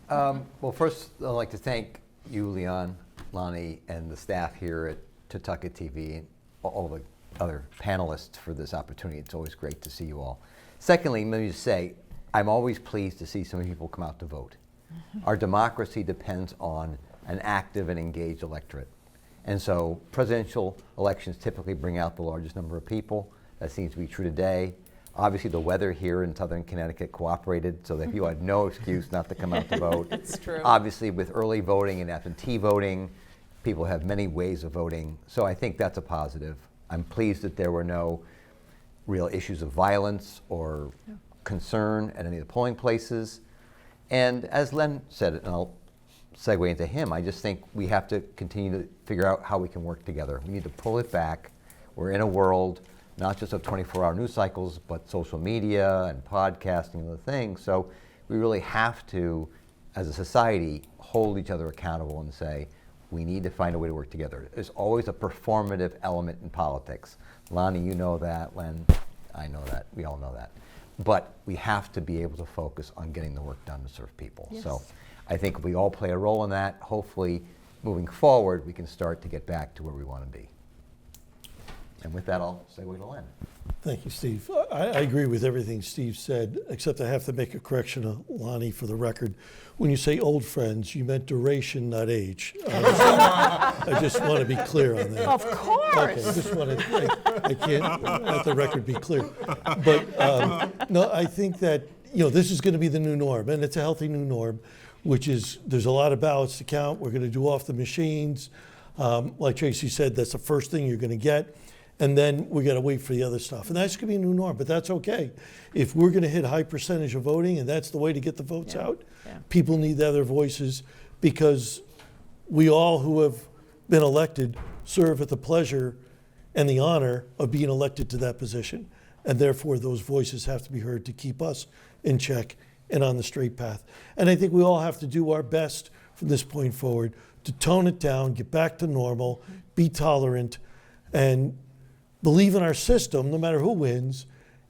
Well, first I'd like to thank you, Leon, Lonnie, and the staff here at Tutucket TV, and all the other panelists for this opportunity. It's always great to see you all. Secondly, let me just say, I'm always pleased to see so many people come out to vote. Our democracy depends on an active and engaged electorate. And so presidential elections typically bring out the largest number of people. That seems to be true today. Obviously, the weather here in southern Connecticut cooperated so that people had no excuse not to come out to vote. That's true. Obviously, with early voting and absentee voting, people have many ways of voting. So I think that's a positive. I'm pleased that there were no real issues of violence or concern at any of the polling places. And as Len said, and I'll segue into him, I just think we have to continue to figure out how we can work together. We need to pull it back. We're in a world not just of 24-hour news cycles, but social media and podcasting and other things. So we really have to, as a society, hold each other accountable and say, we need to find a way to work together. There's always a performative element in politics. Lonnie, you know that. Len, I know that. We all know that. But we have to be able to focus on getting the work done to serve people. Yes. So I think if we all play a role in that, hopefully, moving forward, we can start to get back to where we want to be. And with that, I'll segue to Len. Thank you, Steve. I agree with everything Steve said, except I have to make a correction, Lonnie, for the record. When you say old friends, you meant duration, not age. I just want to be clear on that. Of course. Okay, I just want to, I can't let the record be clear. But no, I think that, this is going to be the new norm, and it's a healthy new norm, which is there's a lot of ballots to count. We're going to do off the machines. Like Tracy said, that's the first thing you're going to get. And then we got to wait for the other stuff. And that's going to be a new norm, but that's okay. If we're going to hit a high percentage of voting and that's the way to get the votes out, people need the other voices, because we all who have been elected serve at the pleasure and the honor of being elected to that position. And therefore, those voices have to be heard to keep us in check and on the straight path. And I think we all have to do our best from this point forward to tone it down, get back to normal, be tolerant, and believe in our system, no matter who wins,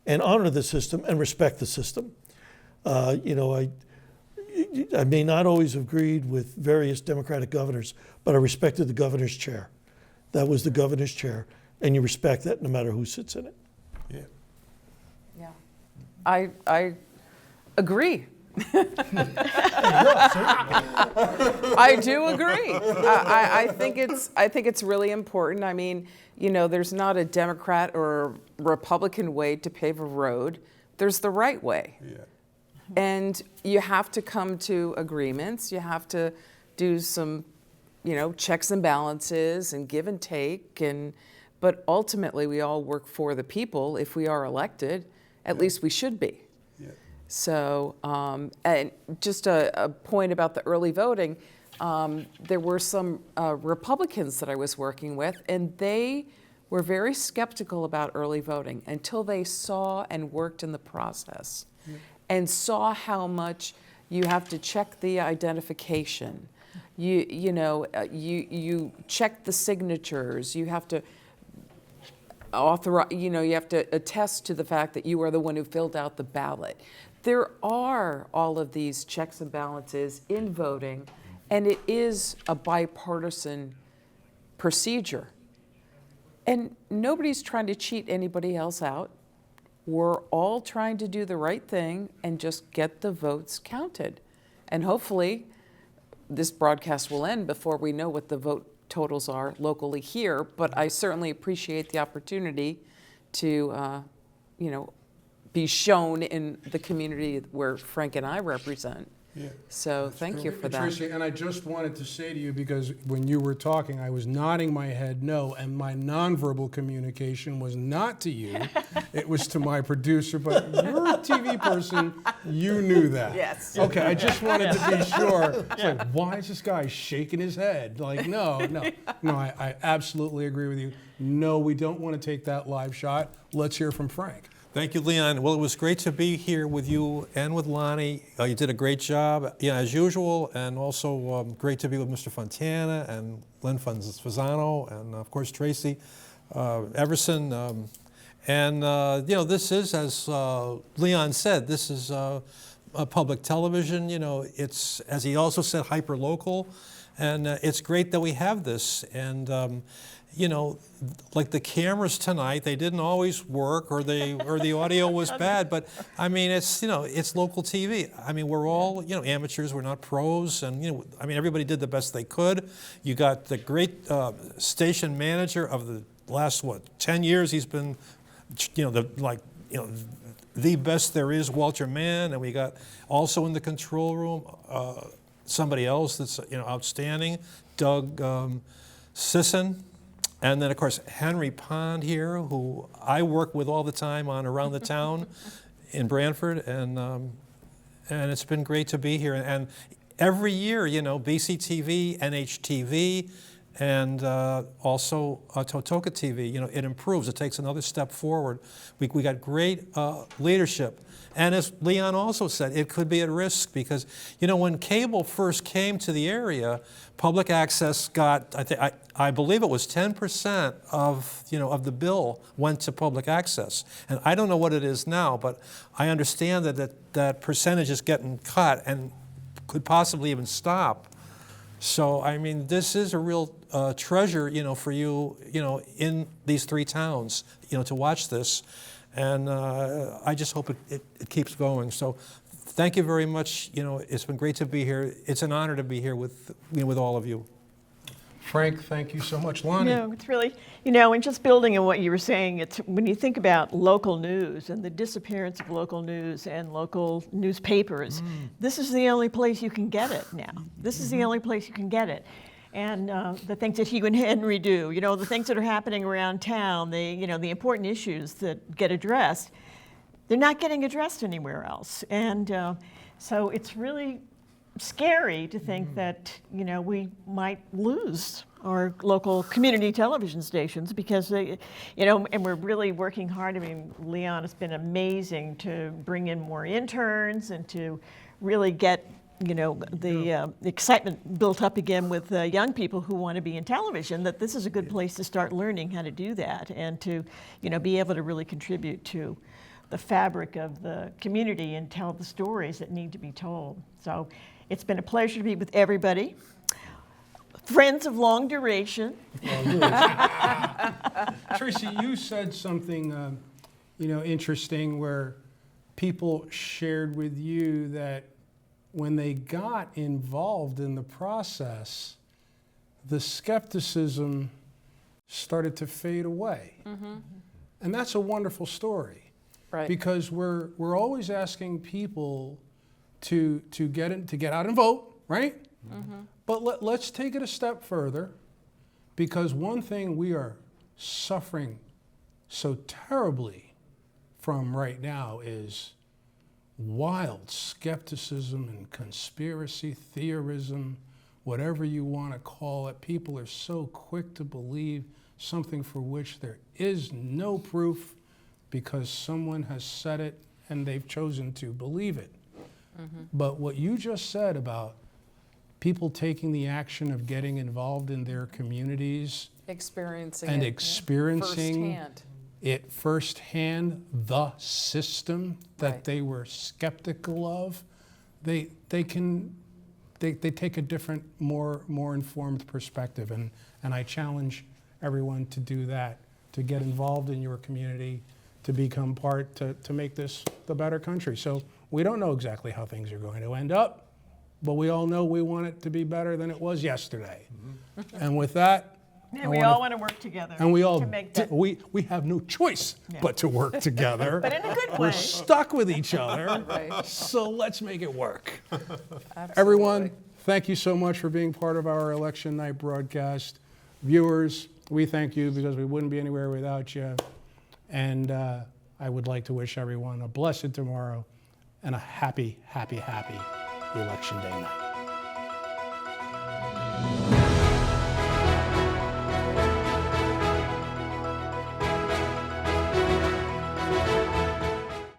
and honor the system and respect the system. I may not always have agreed with various Democratic governors, but I respected the governor's chair. That was the governor's chair, and you respect that no matter who sits in it. Yeah. I agree. I do agree. I think it's really important. I mean, there's not a Democrat or Republican way to pave a road. There's the right way. Yeah. And you have to come to agreements. You have to do some, checks and balances and give and take. But ultimately, we all work for the people. If we are elected, at least we should be. Yeah. So, and just a point about the early voting, there were some Republicans that I was working with, and they were very skeptical about early voting until they saw and worked in the process. Yeah. And saw how much you have to check the identification. You check the signatures. You have to authorize. You have to attest to the fact that you are the one who filled out the ballot. There are all of these checks and balances in voting, and it is a bipartisan procedure. And nobody's trying to cheat anybody else out. We're all trying to do the right thing and just get the votes counted. And hopefully, this broadcast will end before we know what the vote totals are locally here. But I certainly appreciate the opportunity to, be shown in the community where Frank and I represent. Yeah. So thank you for that. Tracy, and I just wanted to say to you, because when you were talking, I was nodding my head no, and my nonverbal communication was not to you. It was to my producer, but you're a TV person, you knew that. Yes. Okay, I just wanted to be sure. It's like, why is this guy shaking his head? Like, no, I absolutely agree with you. No, we don't want to take that live shot. Let's hear from Frank. Thank you, Leon. Well, it was great to be here with you and with Lonnie. You did a great job, as usual, and also great to be with Mr. Fontana and Len Fasano and, of course, Tracy Everson. This is, as Leon said, this is a public television. It's, as he also said, hyper-local, and it's great that we have this. And like the cameras tonight, they didn't always work, or the audio was bad. But I mean, it's local TV. I mean, we're all amateurs. We're not pros, and everybody did the best they could. You got the great station manager of the last 10 years. He's been, the best there is, Walter Mann, and we got also in the control room somebody else that's outstanding, Doug Sisson. And then, of course, Henry Pond here, who I work with all the time on Around the Town in Brantford, and it's been great to be here. And every year, BCTV, NHTV, and also Totoka TV, it improves. It takes another step forward. We got great leadership. And as Leon also said, it could be at risk because, when cable first came to the area, public access got, I believe it was 10% of the bill went to public access. And I don't know what it is now, but I understand that percentage is getting cut and could possibly even stop. So, I mean, this is a real treasure, for you, in these three towns, to watch this. And I just hope it keeps going. So thank you very much. It's been great to be here. It's an honor to be here with all of you. Frank, thank you so much. Lonnie. No, it's really, and just building on what you were saying, it's when you think about local news and the disappearance of local news and local newspapers, this is the only place you can get it now. This is the only place you can get it. And the things that Hugh and Henry do, the things that are happening around town, the important issues that get addressed, they're not getting addressed anywhere else. And so it's really scary to think that we might lose our local community television stations because and we're really working hard. I mean, Leon has been amazing to bring in more interns and to really get the excitement built up again with young people who want to be in television, that this is a good place to start learning how to do that and to be able to really contribute to the fabric of the community and tell the stories that need to be told. So it's been a pleasure to be with everybody. Friends of long duration. Tracy, you said something, interesting where people shared with you that when they got involved in the process, the skepticism started to fade away. And that's a wonderful story. Right. Because we're always asking people to get out and vote, right? But let's take it a step further, because one thing we are suffering so terribly from right now is wild skepticism and conspiracy theorism, whatever you want to call it. People are so quick to believe something for which there is no proof because someone has said it and they've chosen to believe it. But what you just said about people taking the action of getting involved in their communities Experiencing and it experiencing firsthand. it firsthand, the system that they were skeptical of, they take a different, more informed perspective. And I challenge everyone to do that, to get involved in your community, to become part, to make this the better country. So we don't know exactly how things are going to end up, but we all know we want it to be better than it was yesterday. And with that, Yeah, we all want to work together. and we all to make that. we have no choice but to work together. But in a good We're way. stuck with each other, Right. so let's make it work. Absolutely. Everyone, thank you so much for being part of our election night broadcast. Viewers, we thank you because we wouldn't be anywhere without you. And I would like to wish everyone a blessed tomorrow and a happy, happy, happy Election Day night.